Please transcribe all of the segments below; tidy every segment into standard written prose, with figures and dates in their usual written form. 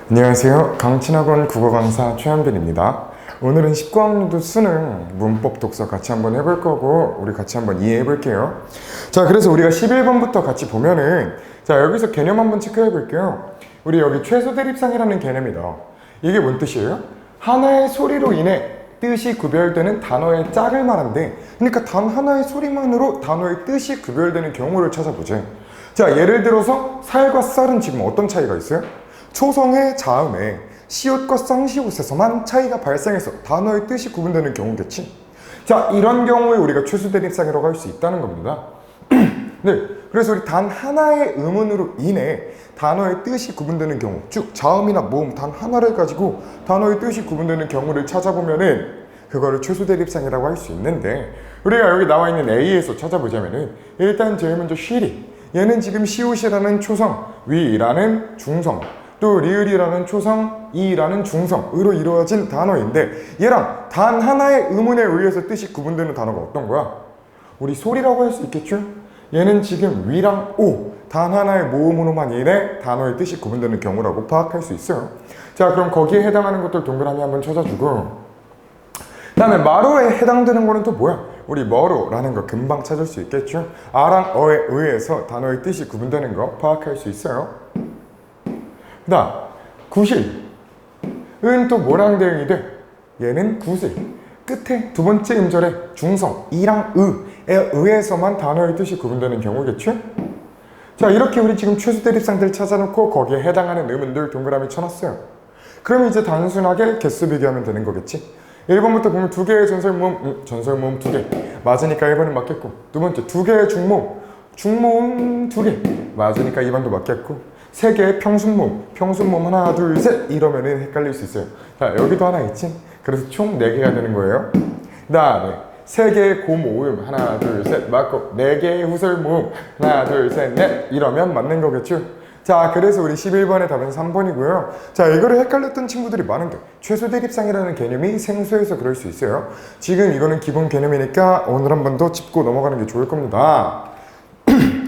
안녕하세요. 강친학원 국어 강사 최한빈입니다. 오늘은 19학년도 수능 문법 독서 같이 한번 해볼 거고 우리 같이 한번 이해해 볼게요. 자, 그래서 우리가 11번부터 같이 보면은 자, 여기서 개념 한번 체크해 볼게요. 우리 여기 최소 대립상이라는 개념이다. 이게 뭔 뜻이에요? 하나의 소리로 인해 뜻이 구별되는 단어의 짝을 말한대. 그러니까 단 하나의 소리만으로 단어의 뜻이 구별되는 경우를 찾아보자. 자, 예를 들어서 살과 쌀은 지금 어떤 차이가 있어요? 초성의 자음에 시옷과 쌍시옷에서만 차이가 발생해서 단어의 뜻이 구분되는 경우겠지. 자, 이런 경우에 우리가 최소 대립상이라고 할 수 있다는 겁니다. 네, 그래서 우리 단 하나의 음운으로 인해 단어의 뜻이 구분되는 경우, 즉 자음이나 모음 단 하나를 가지고 단어의 뜻이 구분되는 경우를 찾아보면은 그거를 최소 대립상이라고 할 수 있는데, 우리가 여기 나와 있는 A에서 찾아보자면은 일단 제일 먼저 쉬리, 얘는 지금 시옷이라는 초성, 위라는 중성, 또 리을이라는 초성, 이라는 중성으로 이루어진 단어인데, 얘랑 단 하나의 음운에 의해서 뜻이 구분되는 단어가 어떤 거야? 우리 소리라고 할 수 있겠죠? 얘는 지금 위랑 오, 단 하나의 모음으로만 인해 단어의 뜻이 구분되는 경우라고 파악할 수 있어요. 자, 그럼 거기에 해당하는 것들 동그라미 한번 찾아주고, 그 다음에 마로에 해당되는 거는 또 뭐야? 우리 머로라는 거 금방 찾을 수 있겠죠? 아랑 어에 의해서 단어의 뜻이 구분되는 거 파악할 수 있어요. 그 다음 구실, 은 또 뭐랑 대응이 돼? 얘는 구실, 끝에 두 번째 음절에 중성, 이랑 으에 의해서만 단어의 뜻이 구분되는 경우겠죠? 자, 이렇게 우리 지금 최소 대립상들 찾아놓고 거기에 해당하는 음운들 동그라미 쳐놨어요. 그럼 이제 단순하게 개수 비교하면 되는 거겠지? 1번부터 보면 두 개의 전설모음, 전설모음 두 개 맞으니까 1번은 맞겠고, 두 번째 두 개의 중모음, 중모음 두 개 맞으니까 2번도 맞겠고, 세 개의 평순모음, 평순모음 하나 둘 셋 이러면은 헷갈릴 수 있어요. 자, 여기도 하나 있지? 그래서 총 4개가 되는 거예요. 그 다음에 세 개의 고모음 하나 둘 셋 맞고, 4개의 후설모음 하나 둘 셋 넷 이러면 맞는 거겠죠? 자, 그래서 우리 11번의 답은 3번이고요. 자, 이거를 헷갈렸던 친구들이 많은데 최소 대립상이라는 개념이 생소해서 그럴 수 있어요. 지금 이거는 기본 개념이니까 오늘 한 번 더 짚고 넘어가는 게 좋을 겁니다.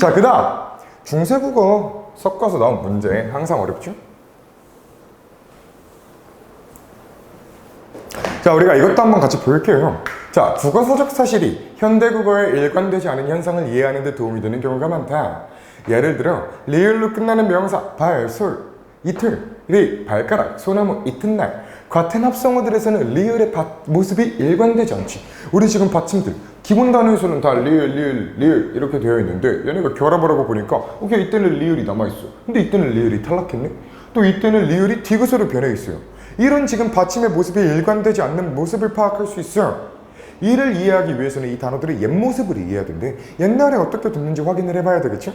자, 그 다음 중세국어 섞어서 나온 문제 항상 어렵죠? 자, 우리가 이것도 한번 같이 볼게요. 자, 국어서적 사실이 현대국어에 일관되지 않은 현상을 이해하는 데 도움이 되는 경우가 많다. 예를 들어 리을로 끝나는 명사 발, 솔, 이틀, 리, 발가락, 소나무, 이튿날 같은 합성어들에서는 리을의 모습이 일관되지 않지. 우리 지금 받침들 기본 단어에서는 다 리을, 리을, 리을 이렇게 되어 있는데 얘네가 결합을 하고 보니까 오케이, 이때는 리을이 남아있어. 근데 이때는 리을이 탈락했네. 또 이때는 리을이 디귿으로 변해 있어요. 이런 지금 받침의 모습이 일관되지 않는 모습을 파악할 수 있어요. 이를 이해하기 위해서는 이 단어들의 옛모습을 이해해야 되는데 옛날에 어떻게 됐는지 확인을 해봐야 되겠죠?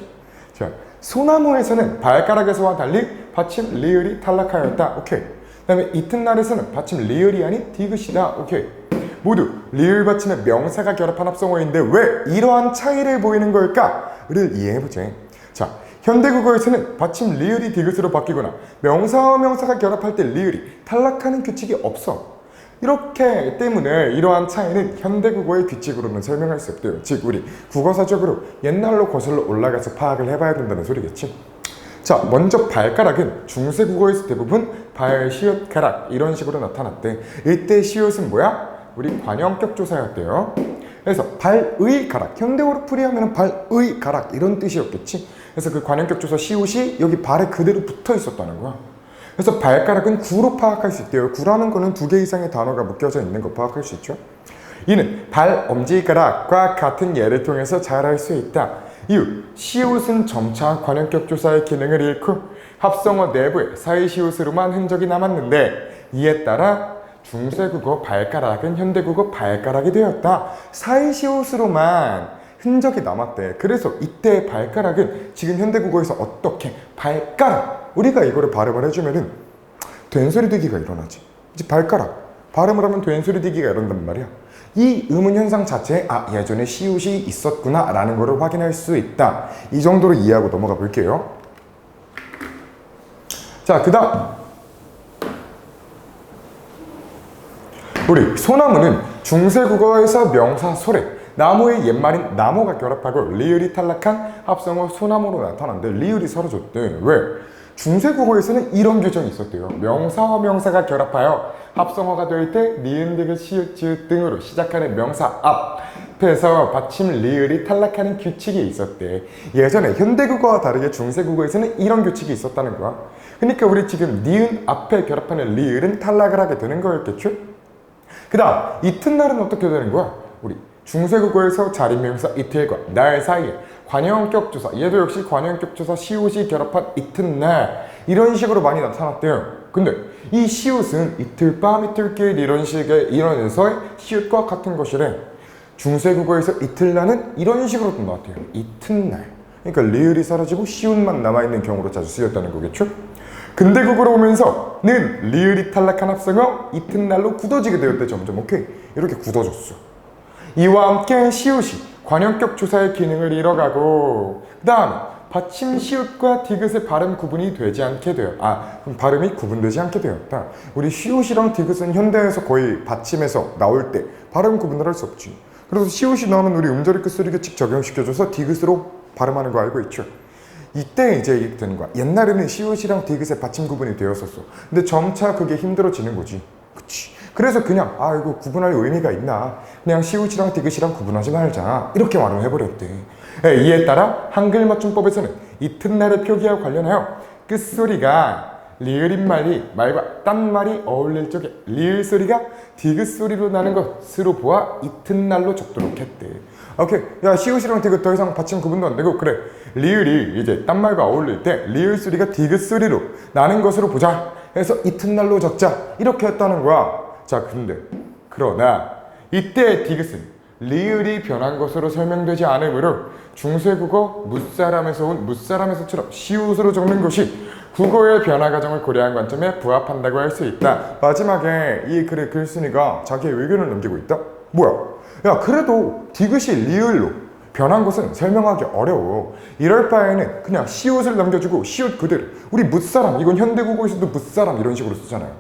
자, 소나무에서는 발가락에서와 달리 받침 리을이 탈락하였다. 오케이. 그 다음에 이튿날에서는 받침 리을이 아닌 디귿이다. 오케이. 모두 리을 받침의 명사가 결합한 합성어인데 왜 이러한 차이를 보이는 걸까를 이해해보자. 자, 현대국어에서는 받침 리을이 디귿으로 바뀌거나 명사와 명사가 결합할 때 리을이 탈락하는 규칙이 없어. 이렇기 때문에 이러한 차이는 현대국어의 규칙으로는 설명할 수 없대요. 즉 우리 국어사적으로 옛날로 거슬러 올라가서 파악을 해봐야 된다는 소리겠지. 자, 먼저 발가락은 중세국어에서 대부분 발, 시옷, 가락 이런 식으로 나타났대. 이때 시옷은 뭐야? 우리 관형격 조사였대요. 그래서 발의 가락, 현대어로 풀이하면 발의 가락 이런 뜻이었겠지. 그래서 그 관형격 조사 시옷이 여기 발에 그대로 붙어 있었다는 거야. 그래서 발가락은 구로 파악할 수 있대요. 구라는 거는 2개 이상의 단어가 묶여져 있는 거 파악할 수 있죠. 이는 발, 엄지가락과 같은 예를 통해서 잘 알 수 있다. 이유, 시옷은 점차 관형격 조사의 기능을 잃고 합성어 내부에 사이시옷으로만 흔적이 남았는데 이에 따라 중세국어 발가락은 현대국어 발가락이 되었다. 사이시옷으로만 흔적이 남았대. 그래서 이때 발가락은 지금 현대국어에서 어떻게 발가락, 우리가 이거를 발음을 해주면은 된소리되기가 일어나지. 이제 발가락 발음을 하면 된소리되기가 일어난단 말이야. 이 음운 현상 자체에 예전에 시옷이 있었구나 라는 거를 확인할 수 있다. 이 정도로 이해하고 넘어가 볼게요. 자, 그 다음 우리 소나무는 중세국어에서 명사 소래, 나무의 옛말인 나무가 결합하고 리을이 탈락한 합성어 소나무로 나타났는데 리을이 사라졌대. 왜? 중세국어에서는 이런 규정이 있었대요. 명사와 명사가 결합하여 합성어가 될 때 니은, 디귿, 시읒, 지읒 등으로 시작하는 명사 앞에서 받침 리을이 탈락하는 규칙이 있었대. 예전에 현대국어와 다르게 중세국어에서는 이런 규칙이 있었다는 거야. 그러니까 우리 지금 니은 앞에 결합하는 리을은 탈락을 하게 되는 거였겠죠? 그 다음 이튿날은 어떻게 되는 거야? 우리 중세국어에서 자리명사 이틀과 날 사이에 관형격 조사, 얘도 역시 관형격 조사 시옷이 결합한 이튿날 이런 식으로 많이 나타났대요. 근데 이 시옷은 이틀 밤, 이틀길 이런 식의 이런에서의 시옷과 같은 것이래. 중세국어에서 이틀날은 이런 식으로 또 나왔대요. 이튿날. 그러니까 리을이 사라지고 시옷만 남아있는 경우로 자주 쓰였다는 거겠죠? 근대국어로 오면서 는 리을이 탈락한 합성어 이튿날로 굳어지게 되었대. 점점 오케이 이렇게 굳어졌어. 이와 함께 시옷이 관형격 조사의 기능을 잃어가고 그 다음에 받침 시옷과 디귿의 발음 구분이 되지 않게 돼요. 그럼 발음이 구분되지 않게 되었다. 우리 시옷이랑 디귿은 현대에서 거의 받침에서 나올 때 발음 구분을 할 수 없지. 그래서 시옷이 나오면 우리 음절의 끝소리 규칙 적용시켜줘서 디귿으로 발음하는 거 알고 있죠? 이때 이제 이렇게 되는 거야. 옛날에는 시옷이랑 디귿의 받침 구분이 되었었어. 근데 점차 그게 힘들어지는 거지. 그치? 그래서 그냥 이거 구분할 의미가 있나, 그냥 시옷이랑 디귿이랑 구분하지 말자 이렇게 말을 해버렸대. 이에 따라 한글 맞춤법에서는 이튿날의 표기와 관련하여 끝소리가 리을인 말과 딴 말이 어울릴 적에 리을 소리가 디귿 소리로 나는 것으로 보아 이튿날로 적도록 했대. 오케이, 야 시옷이랑 디귿 더 이상 받침 구분도 안 되고, 그래 리을이 이제 딴 말과 어울릴 때 리을 소리가 디귿 소리로 나는 것으로 보자 해서 이튿날로 적자 이렇게 했다는 거야. 자, 근데 그러나 이때 디귿은 리을이 변한 것으로 설명되지 않으므로 중세국어 무사람에서 온 무사람에서처럼 시옷으로 적는 것이 국어의 변화 과정을 고려한 관점에 부합한다고 할 수 있다. 마지막에 이 글의 글쓴이가 자기의 의견을 남기고 있다. 뭐야? 야, 그래도 디귿이 리을로 변한 것은 설명하기 어려워. 이럴 바에는 그냥 시옷을 남겨주고 시옷 그대로 우리 무사람, 이건 현대국어에서도 무사람 이런 식으로 쓰잖아요.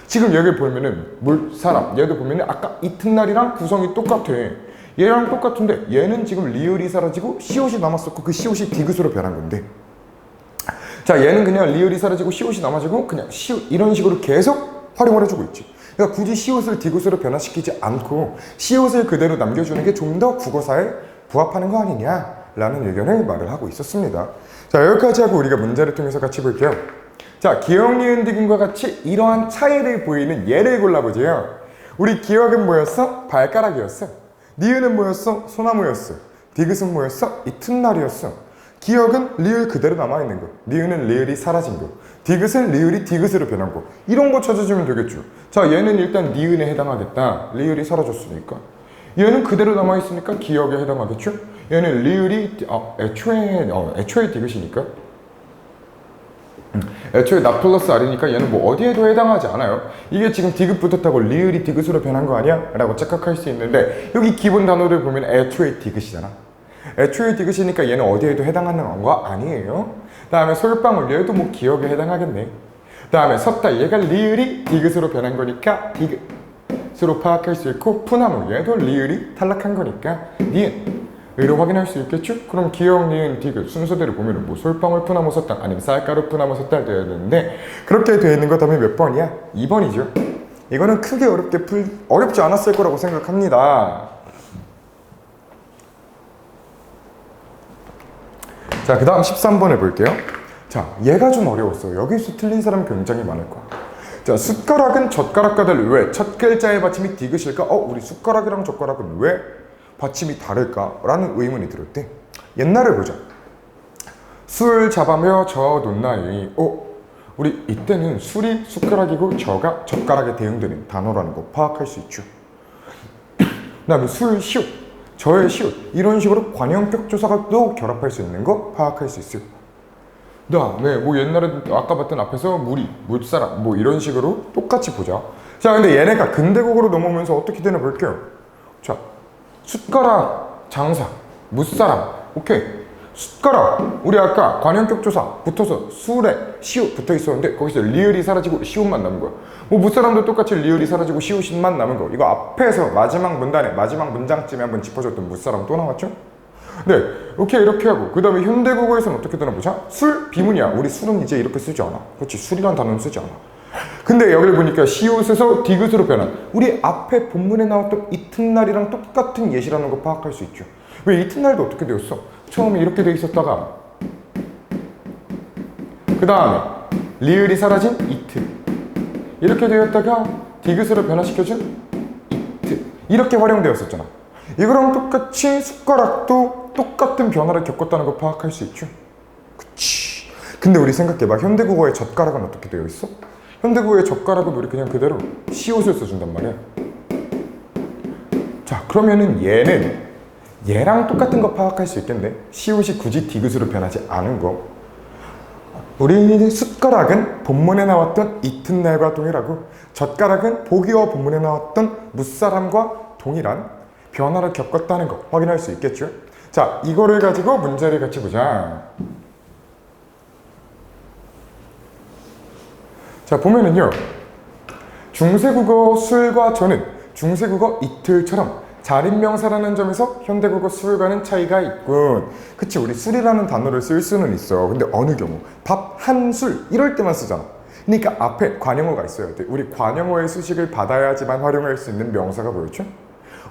지금 여기 보면은 물사람, 얘도 보면은 아까 이튿날이랑 구성이 똑같아. 얘랑 똑같은데 얘는 지금 리을이 사라지고 시옷이 남았었고 그 시옷이 디귿으로 변한 건데, 자 얘는 그냥 리을이 사라지고 시옷이 남아지고 그냥 시옷 이런 식으로 계속 활용을 해주고 있지. 그러니까 굳이 시옷을 디귿으로 변화시키지 않고 시옷을 그대로 남겨주는 게 좀 더 국어사에 부합하는 거 아니냐라는 의견을 말을 하고 있었습니다. 자, 여기까지 하고 우리가 문제를 통해서 같이 볼게요. 자, 기억, 니은, 디귿과 같이 이러한 차이를 보이는 예를 골라보세요. 우리 기억은 뭐였어? 발가락이었어. 니은은 뭐였어? 소나무였어. 디귿은 뭐였어? 이튿날이었어. 기억은 리을 그대로 남아있는 거, 니은은 리을이 사라진 거, 디귿은 리을이 디귿으로 변한 거, 이런 거 찾아주면 되겠죠. 자, 얘는 일단 니은에 해당하겠다. 리을이 사라졌으니까. 얘는 그대로 남아있으니까 기억에 해당하겠죠. 얘는 리을이 애초에 디귿이니까, 애초에 나 플러스 R이니까 얘는 뭐 어디에도 해당하지 않아요. 이게 지금 디귿 붙었다고 리을이 디귿으로 변한 거 아니야? 라고 착각할 수 있는데, 여기 기본 단어를 보면 애초에 디귿이잖아. 애초에 디귿이니까 얘는 어디에도 해당하는 거 아니에요. 다음에 솔방울, 얘도 뭐 기억에 해당하겠네. 다음에 섰다, 얘가 리을이 디귿으로 변한 거니까 디귿으로 파악할 수 있고, 푸나무, 얘도 리을이 탈락한 거니까 니은 의로 확인할 수 있겠죠? 그럼 기억, 니은, 디귿 순서대로 보면은 뭐 솔방울, 푸나무, 섰다 아니면 쌀가루, 푸나무, 섰다 되어야 되는데, 그렇게 되어 있는 거 답이 몇 번이야? 2번이죠. 이거는 크게 어렵지 않았을 거라고 생각합니다. 자, 그 다음 13번을 볼게요. 자, 얘가 좀 어려웠어. 여기서 틀린 사람 굉장히 많을 거야. 자, 숟가락은 젓가락과 달리 왜 첫 글자의 받침이 디귿일까? 우리 숟가락이랑 젓가락은 왜 받침이 다를까? 라는 의문이 들을 때 옛날을 보자. 술 잡아며 저 놓나이. 우리 이때는 술이 숟가락이고 저가 젓가락에 대응되는 단어라는 거 파악할 수 있죠. 그 다음에 술, 시옷, 저의 시옷, 이런 식으로 관형격 조사가 또 결합할 수 있는 거 파악할 수 있어요. 그 다음에 뭐 옛날에 아까 봤던 앞에서 무리, 물사람 뭐 이런 식으로 똑같이 보자. 자, 근데 얘네가 근대국어로 넘어오면서 어떻게 되나 볼게요. 자, 숟가락, 장사, 무사람, 오케이. 숟가락, 우리 아까 관형격 조사 붙어서 술에 시옷 붙어 있었는데 거기서 리을이 사라지고 시옷만 남은 거야. 뭐 무사람도 똑같이 리을이 사라지고 시옷만 남은 거. 이거 앞에서 마지막 문단에 마지막 문장쯤에 한번 짚어줬던 무사람 또 나왔죠? 네, 오케이 이렇게 하고 그 다음에 현대국어에서는 어떻게 되나 보자. 술 비문이야. 우리 술은 이제 이렇게 쓰지 않아. 그렇지, 술이란 단어는 쓰지 않아. 근데 여기를 보니까 시옷에서 디귿으로 변한 우리 앞에 본문에 나왔던 이튿날이랑 똑같은 예시라는 거 파악할 수 있죠. 왜 이튿날도 어떻게 되었어? 처음에 이렇게 돼 있었다가 그 다음에 리을이 사라진 이틀 이렇게 되었다가 디귿으로 변화시켜준 이틀 이렇게 활용되었었잖아. 이거랑 똑같이 숟가락도 똑같은 변화를 겪었다는 거 파악할 수 있죠. 그치. 근데 우리 생각해봐. 현대국어의 젓가락은 어떻게 되어 있어? 현대국어의 젓가락은 우리 그냥 그대로 시옷을 써준단 말이야. 자, 그러면은 얘랑 똑같은 거 파악할 수 있겠네. 시옷이 굳이 디귿으로 변하지 않은 거. 우리 숟가락은 본문에 나왔던 이튿날과 동일하고 젓가락은 보기와 본문에 나왔던 무사람과 동일한 변화를 겪었다는 거 확인할 수 있겠죠. 자, 이거를 가지고 문제를 같이 보자. 자, 보면은요, 중세국어 술과 저는 중세국어 이틀처럼 자립명사라는 점에서 현대국어 술과는 차이가 있군. 그치, 우리 술이라는 단어를 쓸 수는 있어. 근데 어느 경우 밥 한 술 이럴 때만 쓰잖아. 그러니까 앞에 관용어가 있어야 돼. 우리 관용어의 수식을 받아야지만 활용할 수 있는 명사가 뭐였죠?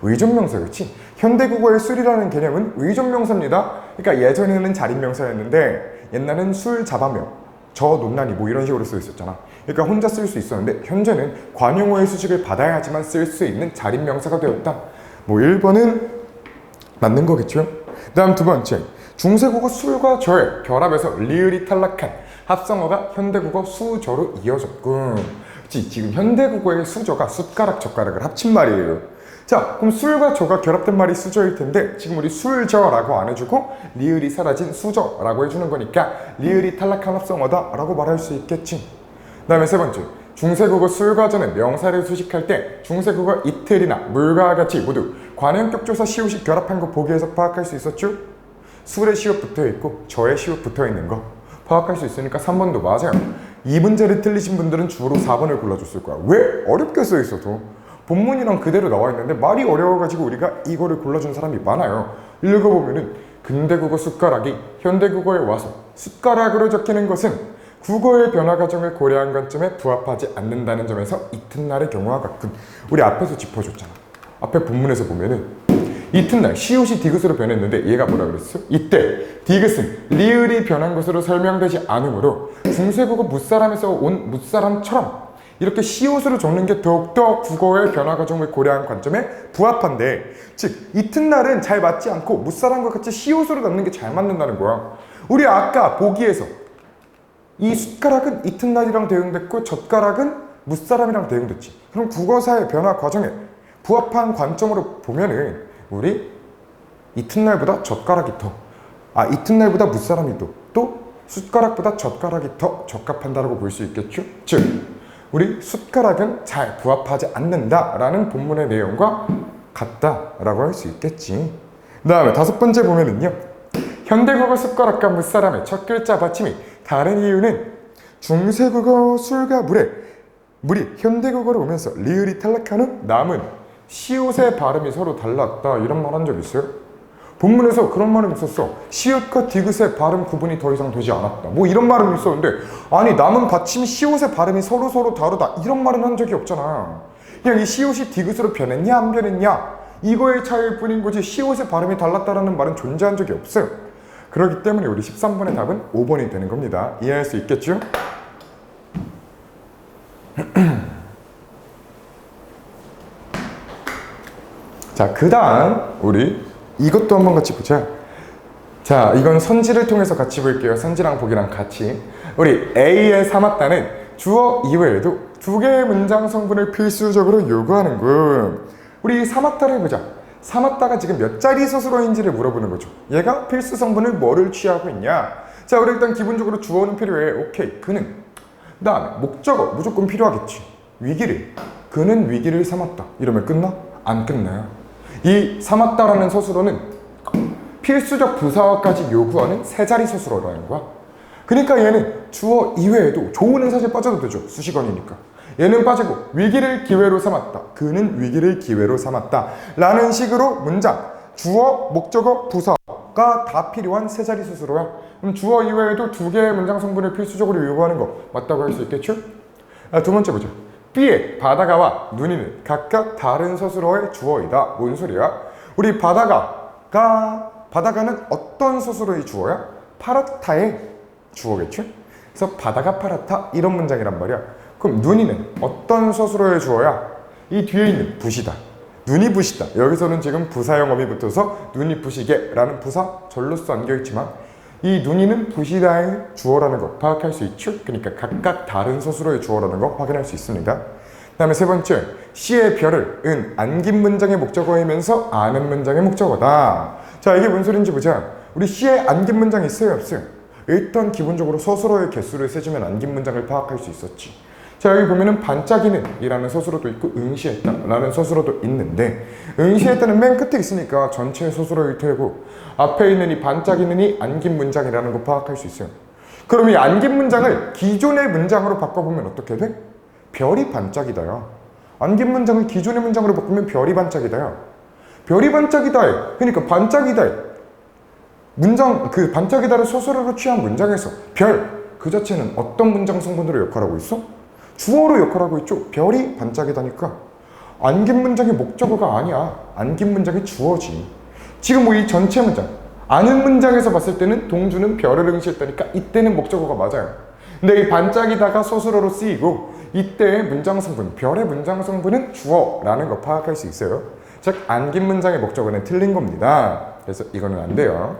의존명사. 그렇지? 현대국어의 술이라는 개념은 의존명사입니다. 그러니까 예전에는 자립명사였는데 옛날엔 술 잡아명, 저 논란이 뭐 이런 식으로 쓰여 있었잖아. 그러니까 혼자 쓸 수 있었는데 현재는 관용어의 수식을 받아야지만 쓸 수 있는 자립명사가 되었다. 뭐 1번은 맞는 거겠죠? 다음 두 번째, 중세국어 술과 저의 결합에서 리을이 탈락한 합성어가 현대국어 수저로 이어졌군. 그치? 지금 현대국어의 수저가 숟가락, 젓가락을 합친 말이에요. 자, 그럼 술과 저가 결합된 말이 수저일 텐데 지금 우리 술저라고 안 해주고 리을이 사라진 수저라고 해주는 거니까 리을이 탈락한 합성어다 라고 말할 수 있겠지. 그 다음에 세 번째, 중세국어 술과 저는 명사를 수식할 때 중세국어 이틀이나 물과 같이 모두 관형격 조사 시옷이 결합한 거 보기에서 파악할 수 있었죠? 술에 시옷 붙어있고 저에 시옷 붙어있는 거 파악할 수 있으니까 3번도 맞아요. 이 문제를 틀리신 분들은 주로 4번을 골라줬을 거야. 왜? 어렵게 써있어도 본문이랑 그대로 나와 있는데 말이 어려워가지고 우리가 이거를 골라준 사람이 많아요. 읽어보면은 근대국어 숟가락이 현대국어에 와서 숟가락으로 적히는 것은 국어의 변화 과정을 고려한 관점에 부합하지 않는다는 점에서 이튿날의 경우와 같군. 우리 앞에서 짚어줬잖아. 앞에 본문에서 보면은 이튿날 시옷이 디귿으로 변했는데 얘가 뭐라 그랬어? 이때 디귿은 리을이 변한 것으로 설명되지 않으므로 중세국어 무사람에서 온 무사람처럼 이렇게 시옷으로 적는 게 더욱더 국어의 변화 과정을 고려한 관점에 부합한데, 즉 이튿날은 잘 맞지 않고 무사람과 같이 시옷으로 넣는 게 잘 맞는다는 거야. 우리 아까 보기에서 이 숟가락은 이튿날이랑 대응됐고 젓가락은 무사람이랑 대응됐지. 그럼 국어사의 변화 과정에 부합한 관점으로 보면은 우리 이튿날보다 젓가락이 이튿날보다 무사람이 또 숟가락보다 젓가락이 더 적합한다라고 볼 수 있겠죠. 즉 우리 숟가락은 잘 부합하지 않는다라는 본문의 내용과 같다라고 할 수 있겠지. 그 다음에 다섯 번째 보면은요, 현대국어 숟가락과 무사람의 첫 글자 받침이 다른 이유는 중세국어 술과 물이 현대국어로 오면서 리을이 탈락한 후 남은 시옷의 발음이 서로 달랐다 이런 말 한 적 있어요? 본문에서 그런 말은 있었어. 시옷과 디귿의 발음 구분이 더 이상 되지 않았다. 뭐 이런 말은 있었는데 아니 남은 받침 시옷의 발음이 서로 다르다 이런 말은 한 적이 없잖아. 그냥 이 시옷이 디귿으로 변했냐 안 변했냐 이거의 차이일 뿐인 거지 시옷의 발음이 달랐다라는 말은 존재한 적이 없어요. 그렇기 때문에 우리 13번의 답은 5번이 되는 겁니다. 이해할 수 있겠죠? 자, 그 다음 우리 이것도 한번 같이 보자. 자, 이건 선지를 통해서 같이 볼게요. 선지랑 보기랑 같이. 우리 A의 사맞다는 주어 이외에도 두 개의 문장 성분을 필수적으로 요구하는군. 우리 사맞다를 보자. 사맞다가 지금 몇 자리 서술어인지를 물어보는 거죠. 얘가 필수 성분을 뭐를 취하고 있냐. 자, 우리 일단 기본적으로 주어는 필요해. 오케이, 그는. 그 다음에 목적어 무조건 필요하겠지. 그는 위기를 삼았다 이러면 끝나? 안 끝나요. 이 삼았다라는 서술어는 필수적 부사어까지 요구하는 세 자리 서술어라는 거야. 그러니까 얘는 주어 이외에도 조어는 사실 빠져도 되죠. 수식어니니까. 얘는 빠지고 위기를 기회로 삼았다. 그는 위기를 기회로 삼았다. 라는 식으로 문장 주어, 목적어, 부사가 다 필요한 세 자리 수수로야. 그럼 주어 이외에도 두 개의 문장 성분을 필수적으로 요구하는 거 맞다고 할 수 있겠죠? 두 번째 보자. B의 바다가와 눈이는 각각 다른 서술어의 주어이다. 뭔 소리야? 우리 바다가는 어떤 서술어의 주어야? 파라타의 주어겠죠? 그래서 바다가 파라타 이런 문장이란 말이야. 그럼 눈이는 어떤 서술어의 주어야? 이 뒤에 있는 부시다. 눈이 부시다. 여기서는 지금 부사형 어미 붙어서 눈이 부시게 라는 부사 절로써 안겨있지만 이 눈이는 부시다의 주어라는 거 파악할 수 있죠? 그러니까 각각 다른 서술어의 주어라는 거 확인할 수 있습니다. 그 다음에 세 번째, C의 별을 은 안긴 문장의 목적어이면서 아는 문장의 목적어다. 자, 이게 뭔 소린지 보자. 우리 C의 안긴 문장 있어요, 없어요? 일단 기본적으로 서술어의 개수를 세주면 안긴 문장을 파악할 수 있었지. 자, 여기 보면은 반짝이는 이라는 서술어도 있고 응시했다 라는 서술어도 있는데 응시했다는 맨 끝에 있으니까 전체 서술어일 테고 앞에 있는 이 반짝이는이 안긴 문장이라는 거 파악할 수 있어요. 그럼 이 안긴 문장을 기존의 문장으로 바꿔보면 어떻게 돼? 별이 반짝이다야. 안긴 문장을 기존의 문장으로 바꾸면 별이 반짝이다야. 별이 반짝이다. 그러니까 반짝이다. 문장, 그 반짝이다를 서술어로 취한 문장에서 별 그 자체는 어떤 문장 성분으로 역할하고 있어? 주어로 역할하고 있죠. 별이 반짝이다니까 안긴 문장이 목적어가 아니야. 안긴 문장이 주어지. 지금 뭐 이 전체 문장 아는 문장에서 봤을 때는 동주는 별을 응시했다니까 이때는 목적어가 맞아요. 근데 이 반짝이다가 서술어로 쓰이고 이때의 문장 성분, 별의 문장 성분은 주어라는 거 파악할 수 있어요. 즉 안긴 문장의 목적어는 틀린 겁니다. 그래서 이거는 안 돼요.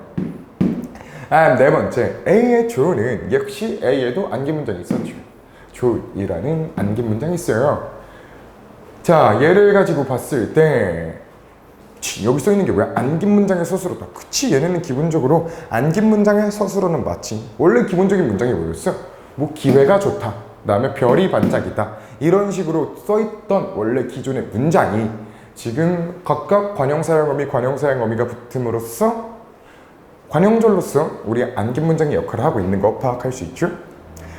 네 번째, A의 조는 역시 A에도 안긴 문장이 있었죠. 조이라는 안긴 문장이 있어요. 자, 얘를 가지고 봤을 때 여기 써있는 게 뭐야? 안긴 문장의 서술어다. 그치, 얘네는 기본적으로 안긴 문장의 서술어는 맞지. 원래 기본적인 문장이 뭐였어? 뭐 기회가 좋다, 그 다음에 별이 반짝이다 이런 식으로 써있던 원래 기존의 문장이 지금 각각 관형사형 어미, 관형사형 어미가 붙음으로써 관형절로서 우리 안긴 문장의 역할을 하고 있는 거 파악할 수 있죠?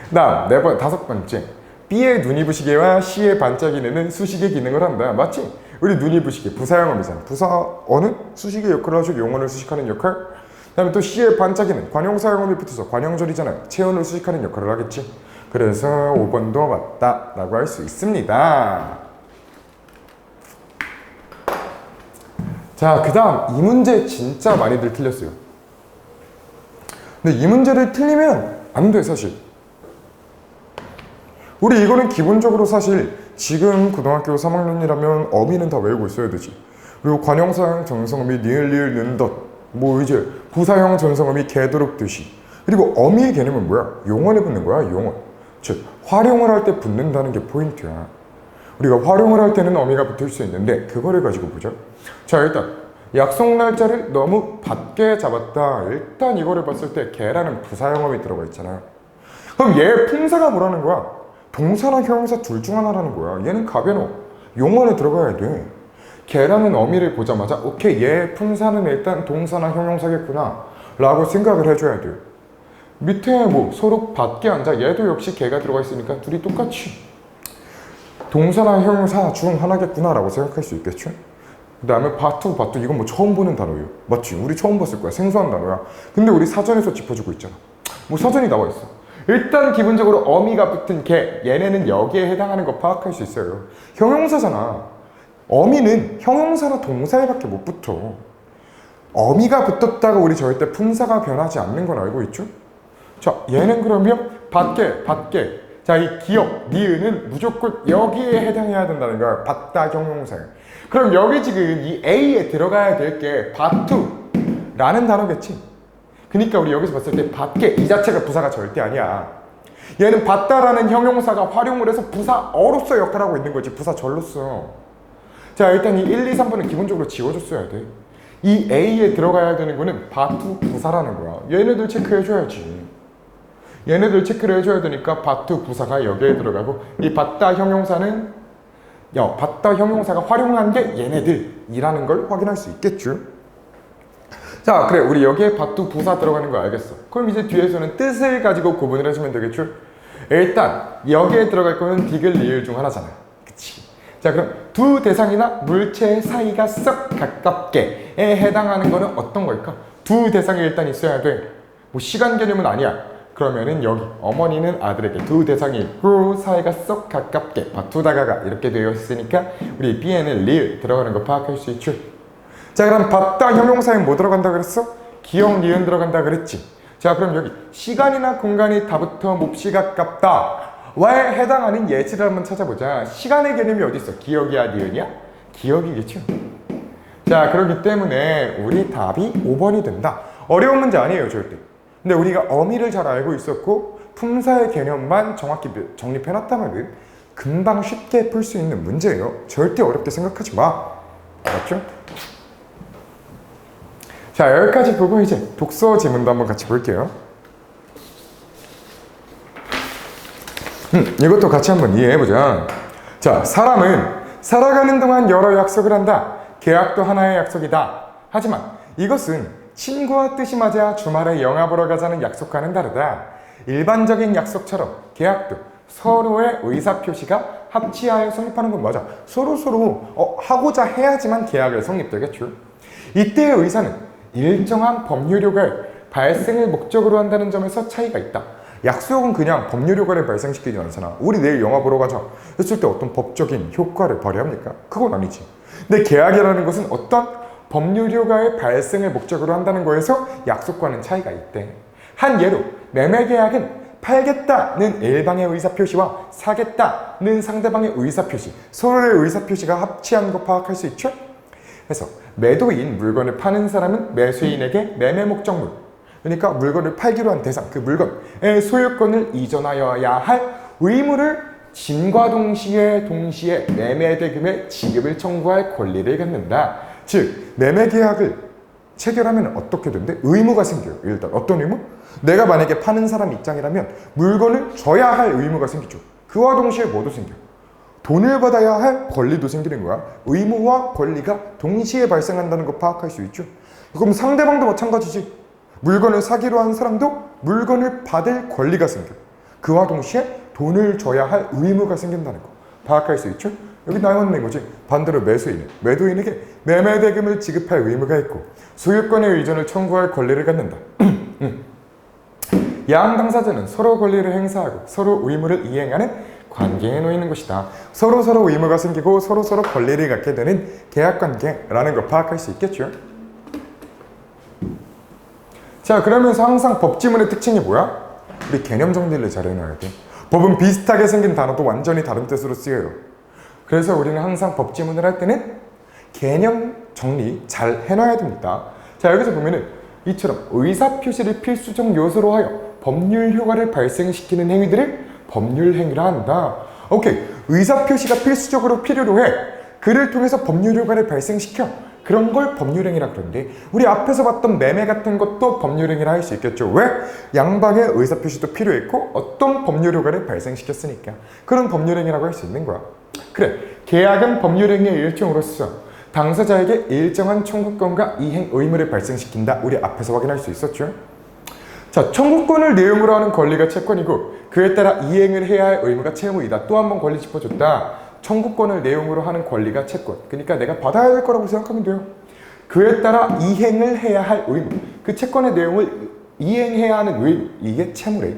그 다음 다섯 번째, B의 눈이 부시게와 C의 반짝이는 수식의 기능을 한다. 맞지? 우리 눈이 부시게 부사형 어미잖아. 부사어는 수식의 역할을 하죠. 용언을 수식하는 역할. 그 다음에 또 C의 반짝이는 관형사형 어미 붙어서 관형절이잖아요. 체언을 수식하는 역할을 하겠지. 그래서 5번도 맞다 라고 할 수 있습니다. 자, 그 다음 이 문제 진짜 많이들 틀렸어요. 근데 이 문제를 틀리면 안 돼, 사실. 우리 이거는 기본적으로 사실 지금 고등학교 3학년이라면 어미는 다 외우고 있어야 되지. 그리고 관형사형 전성어미 니을 리을 는덧 뭐 이제 부사형 전성어미 개도록 듯이. 그리고 어미의 개념은 뭐야? 용언에 붙는 거야, 용언. 즉 활용을 할 때 붙는다는 게 포인트야. 우리가 활용을 할 때는 어미가 붙을 수 있는데 그거를 가지고 보자. 자, 일단 약속 날짜를 너무 밖에 잡았다. 일단 이거를 봤을 때 개라는 부사형 어미 들어가 있잖아. 그럼 얘 품사가 뭐라는 거야? 동사나 형용사 둘 중 하나라는 거야. 얘는 가변어 용언에 들어가야 돼. 개라는 어미를 보자마자 오케이, 얘 품사는 일단 동사나 형용사겠구나 라고 생각을 해줘야 돼. 밑에 뭐 서로 밖에 앉아, 얘도 역시 개가 들어가 있으니까 둘이 똑같이 동사나 형용사 중 하나겠구나 라고 생각할 수 있겠죠. 그 다음에 바투 이건 뭐 처음 보는 단어예요. 맞지? 우리 처음 봤을 거야. 생소한 단어야. 근데 우리 사전에서 짚어주고 있잖아. 뭐 사전이 나와 있어. 일단 기본적으로 어미가 붙은 개, 얘네는 여기에 해당하는 거 파악할 수 있어요. 형용사잖아. 어미는 형용사나 동사에밖에 못 붙어. 어미가 붙었다가 우리 절대 품사가 변하지 않는 건 알고 있죠? 자, 얘는 그러면 밖에. 자, 이 기억, 니은은 무조건 여기에 해당해야 된다는 거야. 받다 형용사야. 그럼 여기 지금 이 A에 들어가야 될 게 바투라는 단어겠지? 그러니까 우리 여기서 봤을 때 밖에 이 자체가 부사가 절대 아니야. 얘는 받다라는 형용사가 활용을 해서 부사어로서 역할하고 있는 거지, 부사절로서. 자, 일단 이 1, 2, 3번은 기본적으로 지워줬어야 돼. 이 A에 들어가야 되는 거는 바투 부사라는 거야. 얘네들 체크해줘야지. 얘네들 체크를 해줘야 되니까 바투 부사가 여기에 들어가고 이 받다 형용사는 받다 형용사가 활용한 게 얘네들이라는 걸 확인할 수 있겠죠. 자, 그래, 우리 여기에 바투 부사 들어가는 거 알겠어. 그럼 이제 뒤에서는 뜻을 가지고 구분을 해주면 되겠죠. 일단 여기에 들어갈 거는 디귿 리을 중 하나잖아. 그치? 자, 그럼 두 대상이나 물체 사이가 썩 가깝게 해당하는 거는 어떤 걸까? 두 대상이 일단 있어야 돼. 뭐 시간 개념은 아니야. 그러면은 여기 어머니는 아들에게 두 대상이 있고 사이가 쏙 가깝게 바투다가가 이렇게 되어 있으니까 우리 B에는 리을 들어가는 거 파악할 수 있죠. 자, 그럼 봤다 형용사에 뭐 들어간다 그랬어? 기억 니은 들어간다 그랬지. 자, 그럼 여기 시간이나 공간이 다부터 몹시 가깝다 왜 해당하는 예시를 한번 찾아보자. 시간의 개념이 어디 있어? 기억이야 니은이야? 기억이겠죠. 자, 그렇기 때문에 우리 답이 5번이 된다. 어려운 문제 아니에요 절대. 근데 우리가 어미를 잘 알고 있었고 품사의 개념만 정확히 정립해놨다면 금방 쉽게 풀 수 있는 문제예요. 절대 어렵게 생각하지 마. 맞죠? 자, 여기까지 보고 이제 독서 지문도 한번 같이 볼게요. 이것도 같이 한번 이해해보자. 자, 사람은 살아가는 동안 여러 약속을 한다. 계약도 하나의 약속이다. 하지만 이것은 친구와 뜻이 맞아 주말에 영화 보러 가자는 약속과는 다르다. 일반적인 약속처럼 계약도 서로의 의사표시가 합치하여 성립하는 건 맞아. 서로 하고자 해야지만 계약을 성립되겠죠. 이때의 의사는 일정한 법률 효과의 발생을 목적으로 한다는 점에서 차이가 있다. 약속은 그냥 법률 효과를 발생시키지 않잖아. 우리 내일 영화 보러 가자 했을 때 어떤 법적인 효과를 발휘합니까? 그건 아니지. 근데 계약이라는 것은 어떤 법률 효과의 발생을 목적으로 한다는 거에서 약속과는 차이가 있대. 한 예로 매매 계약은 팔겠다는 일방의 의사표시와 사겠다는 상대방의 의사표시, 서로의 의사표시가 합치한 거 파악할 수 있죠? 그래서 매도인 물건을 파는 사람은 매수인에게 매매 목적물, 그러니까 물건을 팔기로 한 대상, 그 물건의 소유권을 이전하여야 할 의무를 진과 동시에 매매 대금의 지급을 청구할 권리를 갖는다. 즉 매매 계약을 체결하면 어떻게 된대? 의무가 생겨요. 일단 어떤 의무? 내가 만약에 파는 사람 입장이라면 물건을 줘야 할 의무가 생기죠. 그와 동시에 뭐도 생겨? 돈을 받아야 할 권리도 생기는 거야. 의무와 권리가 동시에 발생한다는 거 파악할 수 있죠. 그럼 상대방도 마찬가지지. 물건을 사기로 한 사람도 물건을 받을 권리가 생겨. 그와 동시에 돈을 줘야 할 의무가 생긴다는 거 파악할 수 있죠. 여기 나오는 거지. 반대로 매도인에게 매매 대금을 지급할 의무가 있고 소유권의 이전을 청구할 권리를 갖는다. 양 당사자는 서로 권리를 행사하고 서로 의무를 이행하는 관계에 놓이는 것이다. 서로 의무가 생기고 서로 권리를 갖게 되는 계약관계라는 걸 파악할 수 있겠죠. 자, 그러면서 항상 법지문의 특징이 뭐야? 우리 개념 정리를 잘 해놔야 돼. 법은 비슷하게 생긴 단어도 완전히 다른 뜻으로 쓰여요. 그래서 우리는 항상 법지문을 할 때는 개념 정리 잘 해놔야 됩니다. 자, 여기서 보면은 이처럼 의사표시를 필수적 요소로 하여 법률 효과를 발생시키는 행위들을 법률 행위라 한다. 오케이. 의사표시가 필수적으로 필요로 해. 그를 통해서 법률 효과를 발생시켜. 그런 걸 법률행위라 그러는데 우리 앞에서 봤던 매매 같은 것도 법률행위라 할 수 있겠죠. 왜? 양방의 의사표시도 필요했고 어떤 법률 효과를 발생시켰으니까 그런 법률행위라고 할 수 있는 거야. 그래, 계약은 법률행위의 일종으로서 당사자에게 일정한 청구권과 이행 의무를 발생시킨다. 우리 앞에서 확인할 수 있었죠. 자, 청구권을 내용으로 하는 권리가 채권이고 그에 따라 이행을 해야 할 의무가 채무이다. 또 한 번 권리 짚어줬다. 청구권을 내용으로 하는 권리가 채권. 그러니까 내가 받아야 될 거라고 생각하면 돼요. 그에 따라 이행을 해야 할 의무. 그 채권의 내용을 이행해야 하는 의무. 이게 채무래.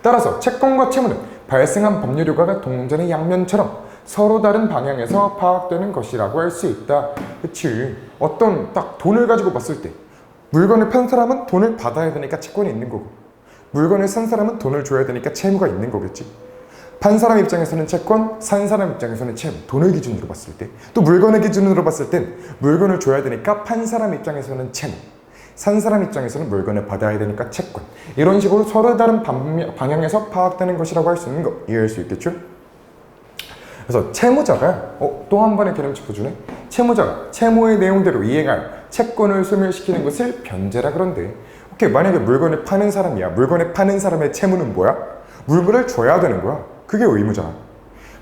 따라서 채권과 채무는 발생한 법률 효과가 동전의 양면처럼 서로 다른 방향에서 파악되는 것이라고 할 수 있다. 그치? 어떤 딱 돈을 가지고 봤을 때 물건을 판 사람은 돈을 받아야 되니까 채권이 있는 거고 물건을 산 사람은 돈을 줘야 되니까 채무가 있는 거겠지. 판 사람 입장에서는 채권, 산 사람 입장에서는 채무. 돈을 기준으로 봤을 때. 또 물건을 기준으로 봤을 땐 물건을 줘야 되니까 판 사람 입장에서는 채무. 산 사람 입장에서는 물건을 받아야 되니까 채권. 이런 식으로 서로 다른 방향에서 파악되는 것이라고 할 수 있는 거 이해할 수 있겠죠? 그래서 채무자가 또 한 번의 개념 짚어주네. 채무자가 채무의 내용대로 이행할 채권을 소멸시키는 것을 변제라 그런데 오케이, 만약에 물건을 파는 사람이야. 물건을 파는 사람의 채무는 뭐야? 물건을 줘야 되는 거야. 그게 의무잖아.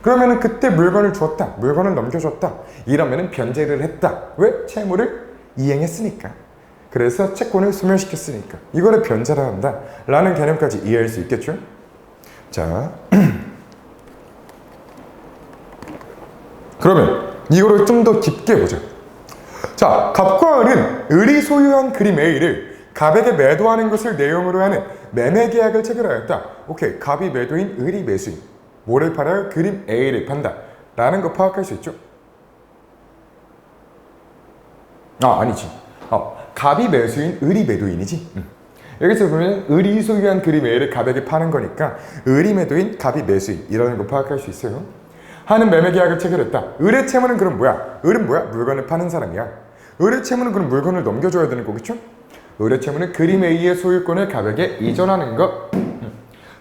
그러면은 그때 물건을 주었다. 물건을 넘겨줬다. 이러면은 변제를 했다. 왜? 채무를 이행했으니까. 그래서 채권을 소멸시켰으니까. 이거를 변제라 한다. 라는 개념까지 이해할 수 있겠죠? 자, 그러면 이거를 좀 더 깊게 보자. 자, 갑과 을은 을이 소유한 그림 A를 갑에게 매도하는 것을 내용으로 하는 매매 계약을 체결하였다. 오케이, 갑이 매도인, 을이 매수인. 뭐를 팔아요? 그림 A를 판다. 라는 거 파악할 수 있죠? 아니지. 갑이 매수인, 을이 매도인이지. 여기서 보면 을이 소유한 그림 A를 갑에게 파는 거니까 을이 매도인, 갑이 매수인 이라는 거 파악할 수 있어요. 하는 매매 계약을 체결했다. 을의 채무는 그럼 뭐야? 을은 뭐야? 물건을 파는 사람이야. 을의 채무는 그럼 물건을 넘겨줘야 되는 거겠죠? 을의 채무는 그림 A의 소유권을 갑에게 이전하는 것.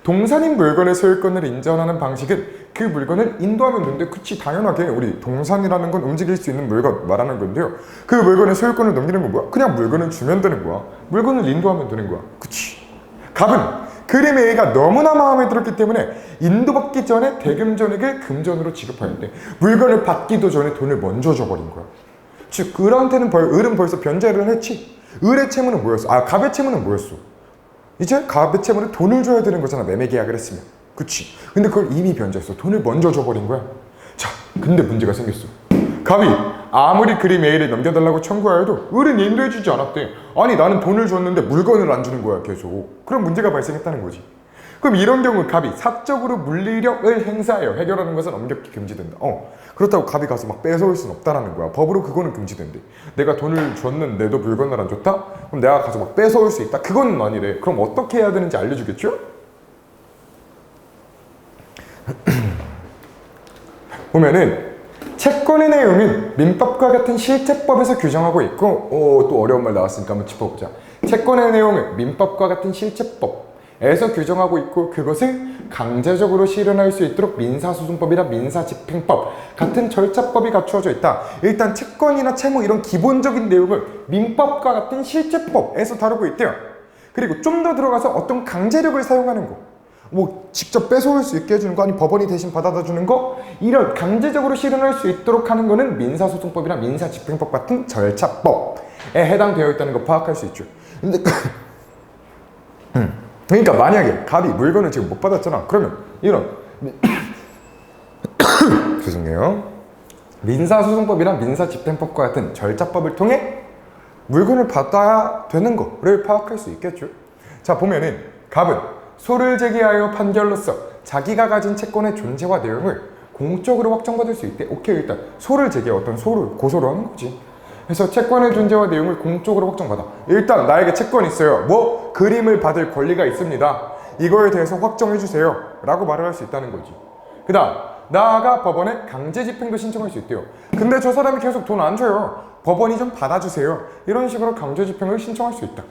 동산인 물건의 소유권을 인정하는 방식은 그 물건을 인도하면 되는데, 그치, 당연하게 우리 동산이라는 건 움직일 수 있는 물건 말하는 건데요. 그 물건의 소유권을 넘기는 건 뭐야? 그냥 물건을 주면 되는 거야. 물건을 인도하면 되는 거야. 그치. 갑은 그림 A가 너무나 마음에 들었기 때문에 인도받기 전에 대금 전액을 금전으로 지급하였대. 물건을 받기도 전에 돈을 먼저 줘버린 거야. 즉, 을한테는 을은 벌써 변제를 했지. 을의 채무는 뭐였어? 갑의 채무는 뭐였어? 이제 갑의 채무는 돈을 줘야 되는 거잖아. 매매 계약을 했으면. 그치? 근데 그걸 이미 변제했어. 돈을 먼저 줘버린 거야. 자, 근데 문제가 생겼어. 갑이 아무리 그림 A를 넘겨달라고 청구하여도 을은 인도해주지 않았대. 아니, 나는 돈을 줬는데 물건을 안 주는 거야, 계속. 그럼 문제가 발생했다는 거지. 그럼 이런 경우 갑이 사적으로 물리력을 행사하여 해결하는 것은 엄격히 금지된다. 그렇다고 갑이 가서 막 뺏어올 수는 없다라는 거야. 법으로 그거는 금지된대. 내가 돈을 줬는데도 물건을 안 줬다? 그럼 내가 가서 막 뺏어올 수 있다? 그건 아니래. 그럼 어떻게 해야 되는지 알려주겠죠? 보면은 채권의 내용은 민법과 같은 실체법에서 규정하고 있고, 또 어려운 말 나왔으니까 한번 짚어보자. 채권의 내용은 민법과 같은 실체법에서 규정하고 있고, 그것을 강제적으로 실현할 수 있도록 민사소송법이나 민사집행법 같은 절차법이 갖추어져 있다. 일단 채권이나 채무 이런 기본적인 내용을 민법과 같은 실체법에서 다루고 있대요. 그리고 좀 더 들어가서 어떤 강제력을 사용하는 거, 뭐 직접 뺏어올 수 있게 해주는 거, 아니 법원이 대신 받아다 주는 거, 이런 강제적으로 실현할 수 있도록 하는 거는 민사소송법이나 민사집행법 같은 절차법에 해당되어 있다는 거 파악할 수 있죠. 근데 그러니까 만약에 갑이 물건을 지금 못 받았잖아. 그러면 이런 죄송해요. 민사소송법이나 민사집행법과 같은 절차법을 통해 물건을 받아야 되는 거를 파악할 수 있겠죠. 자, 보면은 갑은 소를 제기하여 판결로서 자기가 가진 채권의 존재와 내용을 공적으로 확정받을 수 있대. 오케이, 일단 소를 제기해, 어떤 소를 고소를 하는 거지. 그래서 채권의 존재와 내용을 공적으로 확정받아. 일단 나에게 채권이 있어요. 뭐 그림을 받을 권리가 있습니다. 이거에 대해서 확정해 주세요 라고 말을 할 수 있다는 거지. 그 다음 나아가 법원에 강제집행도 신청할 수 있대요. 근데 저 사람이 계속 돈 안 줘요. 법원이 좀 받아주세요. 이런 식으로 강제집행을 신청할 수 있다.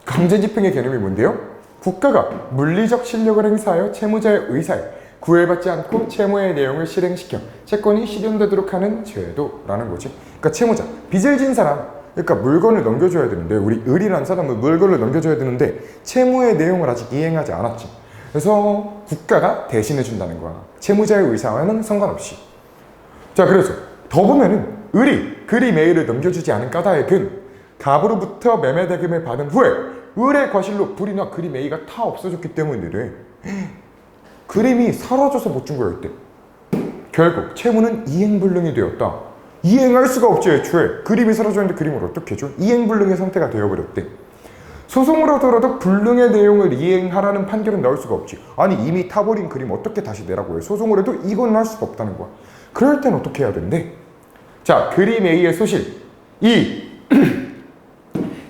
강제집행의 개념이 뭔데요? 국가가 물리적 실력을 행사하여 채무자의 의사에 구애받지 않고 채무의 내용을 실행시켜 채권이 실현되도록 하는 제도라는 거지. 그러니까 채무자, 빚을 진 사람, 그러니까 물건을 넘겨줘야 되는데, 우리 을이라는 사람은 물건을 넘겨줘야 되는데 채무의 내용을 아직 이행하지 않았지. 그래서 국가가 대신해 준다는 거야. 채무자의 의사와는 상관없이. 자, 그래서 더 보면은 을이 그림 A를 넘겨주지 않은 까닭은 갑으로부터 매매 대금을 받은 후에 을의 과실로 불이나 그림 A가 다 없어졌기 때문이래. 그림이 사라져서 못 준 거였대. 결국 채무는 이행불능이 되었다. 이행할 수가 없지. 애초에 그림이 사라졌는데 그림을 어떻게 줘? 이행불능의 상태가 되어버렸대. 소송으로 하더라도 불능의 내용을 이행하라는 판결은 나올 수가 없지. 아니, 이미 타버린 그림 어떻게 다시 내라고 해? 소송을 해도 이건 할 수가 없다는 거야. 그럴 땐 어떻게 해야 된대? 자, 그림 A의 소실, 이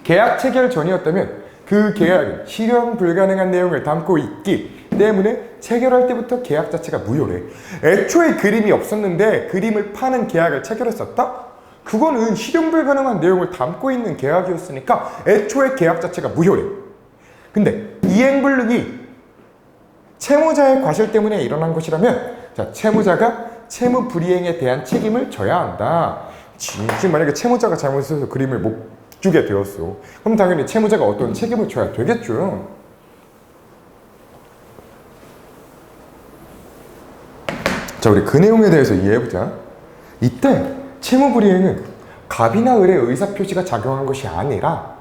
계약 체결 전이었다면 그 계약은 실현 불가능한 내용을 담고 있기 때문에 체결할 때부터 계약 자체가 무효래. 애초에 그림이 없었는데 그림을 파는 계약을 체결했었다? 그거는 실현 불가능한 내용을 담고 있는 계약이었으니까 애초에 계약 자체가 무효래. 근데 이행불능이 채무자의 과실 때문에 일어난 것이라면, 자, 채무자가 채무 불이행에 대한 책임을 져야 한다. 지금 만약에 채무자가 잘못해서 그림을 못 주게 되었어. 그럼 당연히 채무자가 어떤 책임을 져야 되겠죠. 자, 우리 그 내용에 대해서 이해해보자. 이때 채무불이행은 갑이나 을의 의사표시가 작용한 것이 아니라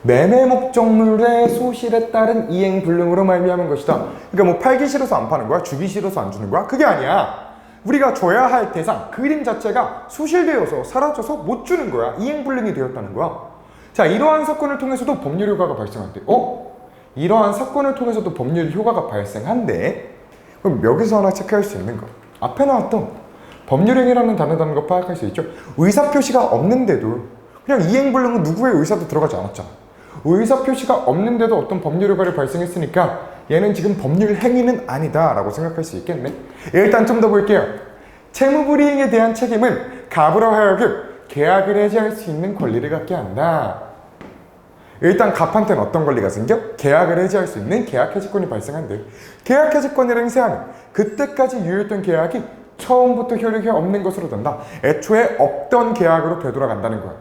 매매 목적물의 소실에 따른 이행불능으로 말미암은 것이다. 그러니까 뭐 팔기 싫어서 안 파는 거야? 주기 싫어서 안 주는 거야? 그게 아니야. 우리가 줘야 할 대상, 그림 자체가 소실되어서 사라져서 못 주는 거야. 이행불능이 되었다는 거야. 자, 이러한 사건을 통해서도 법률 효과가 발생한대. 이러한 사건을 통해서도 법률 효과가 발생한대. 그럼 여기서 하나 체크할 수 있는 거. 앞에 나왔던 법률행위라는 단어라는 거 파악할 수 있죠. 의사표시가 없는데도 그냥 이행불능은 누구의 의사도 들어가지 않았잖아. 의사표시가 없는데도 어떤 법률 효과를 발생했으니까 얘는 지금 법률 행위는 아니다 라고 생각할 수 있겠네. 일단 좀 더 볼게요. 채무불이행에 대한 책임은 갑으로 하여금 계약을 해지할 수 있는 권리를 갖게 한다. 일단 갑한테는 어떤 권리가 생겨? 계약을 해지할 수 있는 계약 해지권이 발생한대. 계약 해지권을 행사하면 그때까지 유효했던 계약이 처음부터 효력이 없는 것으로 된다. 애초에 없던 계약으로 되돌아간다는 거야.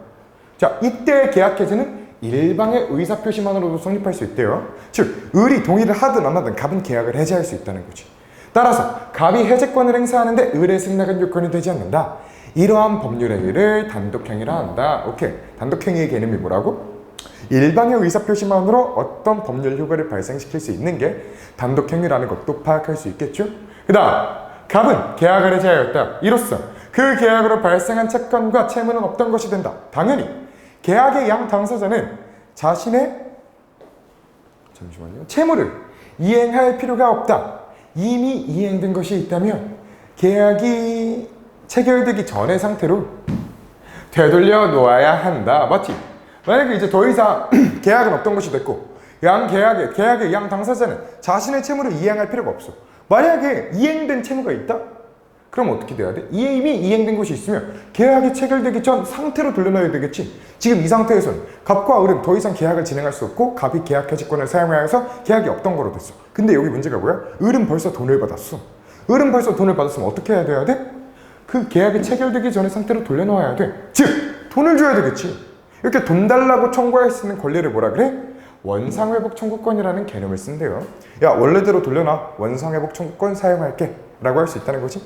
자, 이때의 계약 해지는 일방의 의사표시만으로도 성립할 수 있대요. 즉, 을이 동의를 하든 안 하든 갑은 계약을 해지할 수 있다는 거지. 따라서 갑이 해제권을 행사하는데 을의 승낙은 요건이 되지 않는다. 이러한 법률행위를 단독행위라 한다. 오케이. 단독행위의 개념이 뭐라고? 일방의 의사표시만으로 어떤 법률 효과를 발생시킬 수 있는 게 단독행위라는 것도 파악할 수 있겠죠? 그 다음, 갑은 계약을 해지하였다. 이로써 그 계약으로 발생한 채권과 채무는 없던 것이 된다. 당연히 계약의 양 당사자는 자신의 채무를 이행할 필요가 없다. 이미 이행된 것이 있다면 계약이 체결되기 전의 상태로 되돌려 놓아야 한다. 맞지? 만약에 이제 더 이상 계약은 없던 것이 됐고 계약의 양 당사자는 자신의 채무를 이행할 필요가 없어. 만약에 이행된 채무가 있다? 그럼 어떻게 돼야 돼? 이미 이행된 것이 있으면 계약이 체결되기 전 상태로 돌려놔야 되겠지. 지금 이 상태에서는 갑과 을은 더 이상 계약을 진행할 수 없고 갑이 계약 해지권을 사용하여서 계약이 없던 거로 됐어. 근데 여기 문제가 뭐야? 을은 벌써 돈을 받았어. 을은 벌써 돈을 받았으면 어떻게 해야 돼야 돼? 그 계약이 체결되기 전의 상태로 돌려놓아야 돼. 즉, 돈을 줘야 되겠지. 이렇게 돈 달라고 청구할 수 있는 권리를 뭐라 그래? 원상회복 청구권이라는 개념을 쓴대요. 야, 원래대로 돌려놔. 원상회복 청구권 사용할게 라고 할 수 있다는 거지.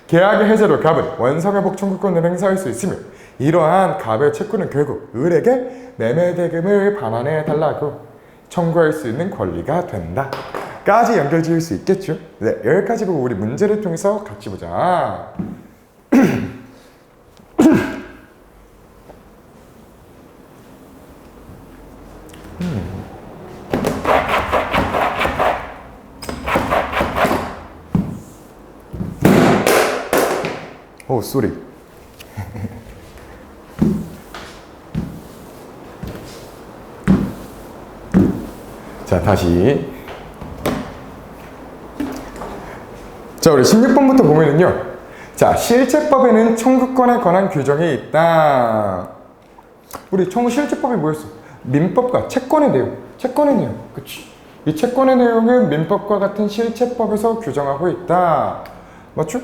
계약의 해제로 갑은 원상회복 청구권을 행사할 수 있으며 이러한 갑의 채권은 결국 을에게 매매대금을 반환해 달라고 청구할 수 있는 권리가 된다 까지 연결 지을 수 있겠죠. 네, 여기까지 보고 우리 문제를 통해서 같이 보자. 오, 쏘리. 자, 다시. 자, 우리 16번부터 보면은요. 자, 실체법에는 청구권에 관한 규정이 있다. 우리 실체법이 뭐였어? 민법과 채권의 내용. 채권의 내용. 그치? 이 채권의 내용은 민법과 같은 실체법에서 규정하고 있다. 맞죠?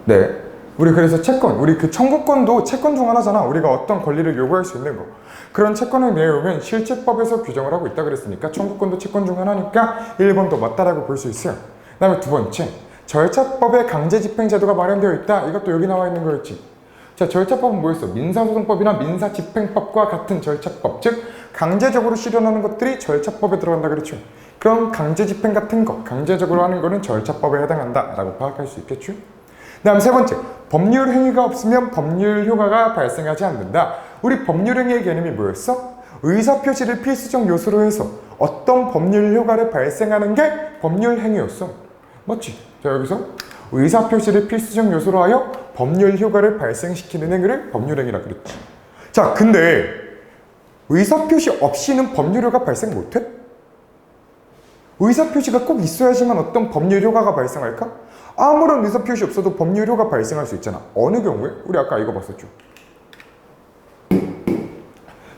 네. 우리 그래서 채권, 우리 그 청구권도 채권 중 하나잖아. 우리가 어떤 권리를 요구할 수 있는 거. 그런 채권의 내용은 실체법에서 규정을 하고 있다 그랬으니까 청구권도 채권 중 하나니까 1번도 맞다라고 볼 수 있어요. 그 다음에 두 번째, 절차법에 강제집행제도가 마련되어 있다. 이것도 여기 나와 있는 거였지. 자, 절차법은 뭐였어? 민사소송법이나 민사집행법과 같은 절차법, 즉 강제적으로 실현하는 것들이 절차법에 들어간다 그랬죠. 그럼 강제집행 같은 거, 강제적으로 하는 거는 절차법에 해당한다 라고 파악할 수 있겠죠. 그 다음 세 번째, 법률 행위가 없으면 법률 효과가 발생하지 않는다. 우리 법률 행위의 개념이 뭐였어? 의사표시를 필수적 요소로 해서 어떤 법률 효과를 발생하는 게 법률 행위였어. 맞지? 자, 여기서 의사표시를 필수적 요소로 하여 법률 효과를 발생시키는 행위를 법률 행위라 그랬지. 자, 근데 의사표시 없이는 법률 효과 발생 못해? 의사표시가 꼭 있어야지만 어떤 법률 효과가 발생할까? 아무런 의사표시 없어도 법률 효과 발생할 수 있잖아. 어느 경우에? 우리 아까 이거 봤었죠.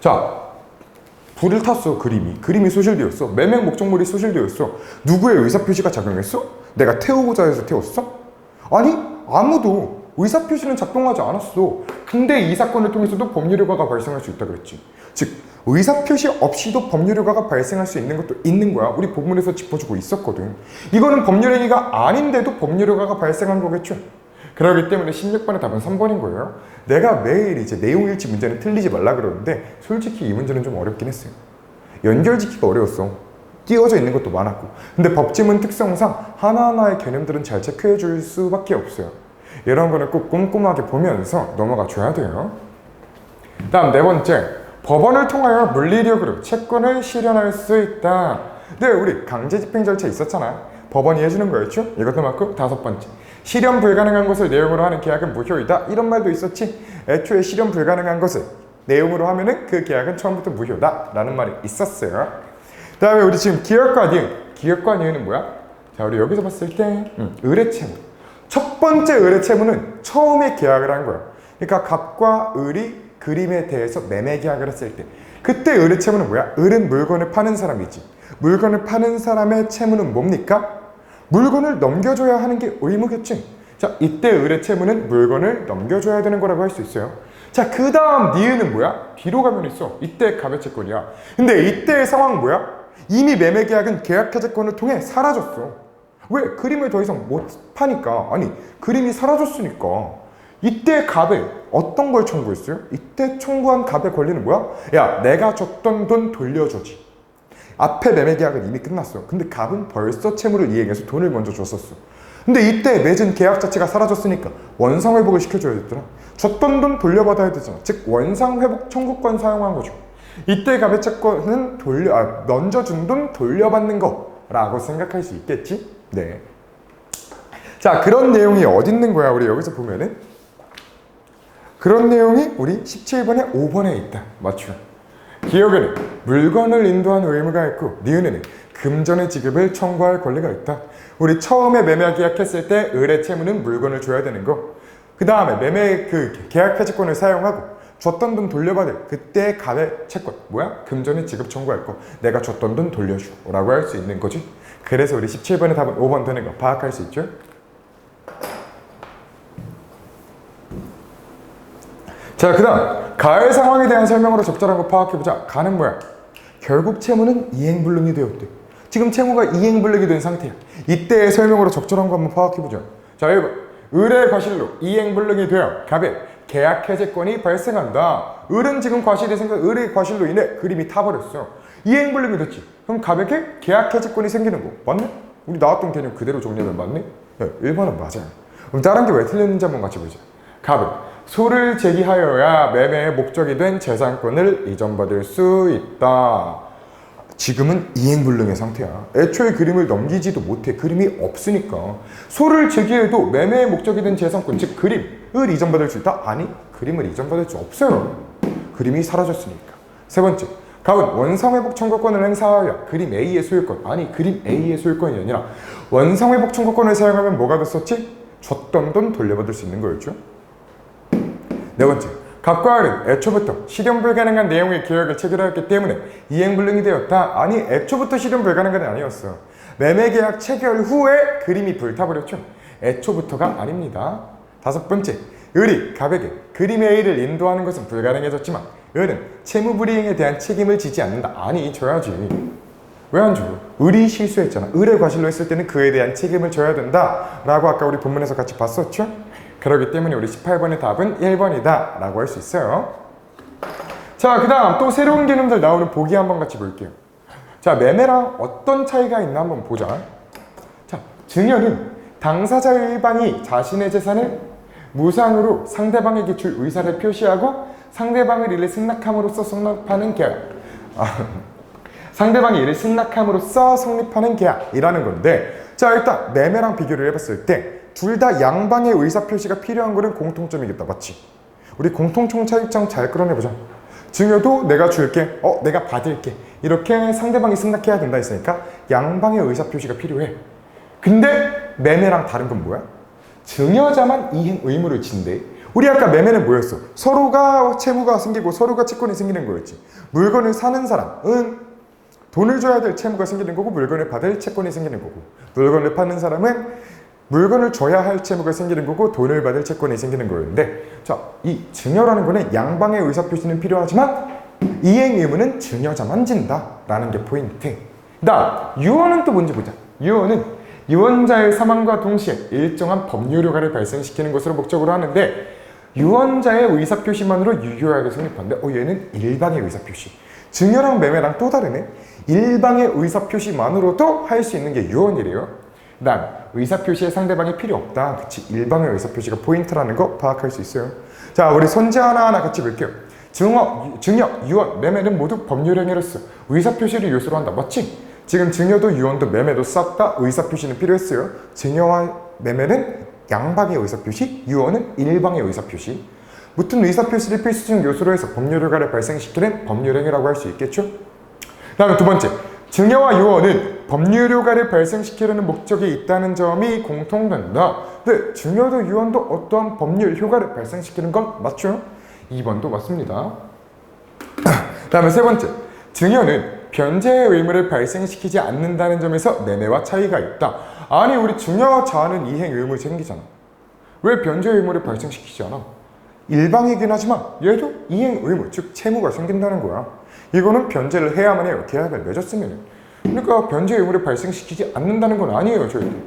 자, 불을 탔어. 그림이 소실되었어. 매매 목적물이 소실되었어. 누구의 의사표시가 작용했어? 내가 태우고자 해서 태웠어? 아니, 아무도 의사표시는 작동하지 않았어. 근데 이 사건을 통해서도 법률 효과가 발생할 수 있다 그랬지. 즉, 의사표시 없이도 법률 효과가 발생할 수 있는 것도 있는 거야. 우리 본문에서 짚어주고 있었거든. 이거는 법률 행위가 아닌데도 법률 효과가 발생한 거겠죠. 그렇기 때문에 16번의 답은 3번인 거예요. 내가 매일 이제 내용 일치 문제는 틀리지 말라 그러는데 솔직히 이 문제는 좀 어렵긴 했어요. 연결짓기가 어려웠어. 띄워져 있는 것도 많았고, 근데 법지문 특성상 하나하나의 개념들은 잘 체크해 줄 수밖에 없어요. 이런 거는 꼭 꼼꼼하게 보면서 넘어가 줘야 돼요. 다음 네 번째, 법원을 통하여 물리력으로 채권을 실현할 수 있다. 네, 우리 강제 집행 절차 있었잖아. 법원이 해주는 거였죠? 이것도 맞고, 다섯 번째, 실현 불가능한 것을 내용으로 하는 계약은 무효이다. 이런 말도 있었지. 애초에 실현 불가능한 것을 내용으로 하면은 그 계약은 처음부터 무효다 라는 말이 있었어요. 그 다음에 우리 지금 기업과 니은. 기업과 니은은 뭐야? 자, 우리 여기서 봤을 때 의뢰채무. 첫 번째 의뢰채무는 처음에 계약을 한 거야. 그러니까 갑과 을이 그림에 대해서 매매 계약을 했을 때, 그때 의뢰채무는 뭐야? 을은 물건을 파는 사람이지. 물건을 파는 사람의 채무는 뭡니까? 물건을 넘겨줘야 하는 게 의무겠지. 자, 이때 의뢰채무는 물건을 넘겨줘야 되는 거라고 할 수 있어요. 자, 그 다음 니은은 뭐야? 뒤로 가면 있어. 이때 갑의 채권이야. 근데 이때의 상황은 뭐야? 이미 매매 계약은 계약해제권을 통해 사라졌어. 왜? 그림을 더 이상 못 파니까. 아니, 그림이 사라졌으니까. 이때 갑에 어떤 걸 청구했어요? 이때 청구한 갑의 권리는 뭐야? 야, 내가 줬던 돈 돌려줘지. 앞에 매매 계약은 이미 끝났어. 근데 갑은 벌써 채무를 이행해서 돈을 먼저 줬었어. 근데 이때 맺은 계약 자체가 사라졌으니까 원상회복을 시켜줘야 됐더라. 줬던 돈 돌려받아야 되잖아. 즉 원상회복 청구권 사용한 거죠. 이때 갑의 채권은 던져준 돈 돌려받는 거라고 생각할 수 있겠지? 네. 자, 그런 내용이 어디 있는 거야? 우리 여기서 보면은 그런 내용이 우리 17번에 5번에 있다. 맞죠? 기업에는 물건을 인도하는 의무가 있고, 니은에는 금전의 지급을 청구할 권리가 있다. 우리 처음에 매매 계약했을 때 의뢰채무는 물건을 줘야 되는 거. 그 다음에 매매 계약 해지권을 사용하고 줬던 돈 돌려받을 그때 갑의 채권 뭐야? 금전의 지급 청구할 거. 내가 줬던 돈 돌려줘 라고 할 수 있는 거지. 그래서 우리 17번의 답은 5번 되는 거 파악할 수 있죠? 자, 그 다음 가해 상황에 대한 설명으로 적절한 거 파악해보자. 가는 뭐야? 결국 채무는 이행불능이 되었대. 지금 채무가 이행불능이 된 상태야. 이때의 설명으로 적절한 거 한번 파악해보자. 자, 1번 을의 과실로 이행불능이 되어 갑의 계약 해제권이 발생한다. 을은 지금 과실이 생겨, 을의 과실로 인해 그림이 타버렸어. 이행불능이 됐지. 그럼 갑에게 계약 해제권이 생기는 거 맞네? 우리 나왔던 개념 그대로 정리하면 맞네? 네, 1번은 맞아요. 그럼 다른 게 왜 틀렸는지 한번 같이 보자. 갑은 소를 제기하여야 매매의 목적이 된 재산권을 이전받을 수 있다. 지금은 이행불능의 상태야. 애초에 그림을 넘기지도 못해. 그림이 없으니까. 소를 제기해도 매매의 목적이 된 재산권, 즉 그림을 이전받을 수 있다? 아니, 그림을 이전받을 수 없어요. 그림이 사라졌으니까. 세 번째, 갑은 원상회복 청구권을 행사하여 그림 A의 소유권, 아니 그림 A의 소유권이 아니라 원상회복 청구권을 사용하면 뭐가 됐었지? 줬던 돈 돌려받을 수 있는 거였죠. 네 번째, 갑과 을은 애초부터 실현 불가능한 내용의 계약을 체결하였기 때문에 이행불능이 되었다. 아니, 애초부터 실현 불가능한 건 아니었어. 매매 계약 체결 후에 그림이 불타버렸죠. 애초부터가 아닙니다. 다섯 번째, 을이 갑에게 그림 A를 인도하는 것은 불가능해졌지만 을은 채무불이행에 대한 책임을 지지 않는다. 아니, 져야지. 왜 안 줘? 을이 실수했잖아. 을의 과실로 했을 때는 그에 대한 책임을 져야 된다 라고 아까 우리 본문에서 같이 봤었죠? 그렇기 때문에 우리 18번의 답은 1번이다 라고 할 수 있어요. 자, 그 다음 또 새로운 개념들 나오는 보기 한번 같이 볼게요. 자, 매매랑 어떤 차이가 있나 한번 보자. 자, 증여는 당사자 일방이 자신의 재산을 무상으로 상대방에게 줄 의사를 표시하고 상대방의 일을 승낙함으로써 성립하는 계약. 상대방의 일을 승낙함으로써 성립하는 계약이라는 건데, 자, 일단 매매랑 비교를 해봤을 때 둘 다 양방의 의사표시가 필요한 거는 공통점이겠다. 맞지? 우리 공통점 차이점 잘 끌어내보자. 증여도 내가 줄게, 내가 받을게, 이렇게 상대방이 승낙해야 된다 했으니까 양방의 의사표시가 필요해. 근데 매매랑 다른 건 뭐야? 증여자만 이행 의무를 진대. 우리 아까 매매는 뭐였어? 서로가 채무가 생기고 서로가 채권이 생기는 거였지. 물건을 사는 사람은 돈을 줘야 될 채무가 생기는 거고 물건을 받을 채권이 생기는 거고, 물건을 파는 사람은 물건을 줘야 할 채무가 생기는 거고 돈을 받을 채권이 생기는 거였는데, 자, 이 증여라는 거는 양방의 의사표시는 필요하지만 이행 의무는 증여자만 진다 라는 게 포인트. 다음 유언은 또 뭔지 보자. 유언은 유언자의 사망과 동시에 일정한 법률 효과를 발생시키는 것으로 목적으로 하는데, 유언자의 의사표시만으로 유효하게 성립하는데 얘는 일방의 의사표시. 증여랑 매매랑 또 다르네. 일방의 의사표시만으로도 할 수 있는 게 유언이래요. 그 다음 의사표시에 상대방이 필요 없다. 그치, 일방의 의사표시가 포인트라는 거 파악할 수 있어요. 자, 우리 손재 하나하나 같이 볼게요. 증여, 유언, 매매는 모두 법률행위로서 의사표시를 요소로 한다. 맞지? 지금 증여도 유언도 매매도 싹 다 의사표시는 필요했어요. 증여와 매매는 양방의 의사표시, 유언은 일방의 의사표시. 무튼 의사표시를 필수적 요소로 해서 법률효과를 발생시키는 법률행위라고 할 수 있겠죠? 다음에 두 번째, 증여와 유언은 법률효과를 발생시키려는 목적이 있다는 점이 공통된다. 네, 증여도 유언도 어떠한 법률효과를 발생시키는 건 맞죠? 2번도 맞습니다. 다음에 세 번째, 증여는 변제의 의무를 발생시키지 않는다는 점에서 매매와 차이가 있다. 아니, 우리 증여자는 이행 의무 생기잖아. 왜 변제의 의무를 발생시키지 않아? 일방이긴 하지만 얘도 이행 의무, 즉 채무가 생긴다는 거야. 이거는 변제를 해야만 해요. 계약을 맺었으면. 그러니까 변제 의무를 발생시키지 않는다는 건 아니에요. 저희들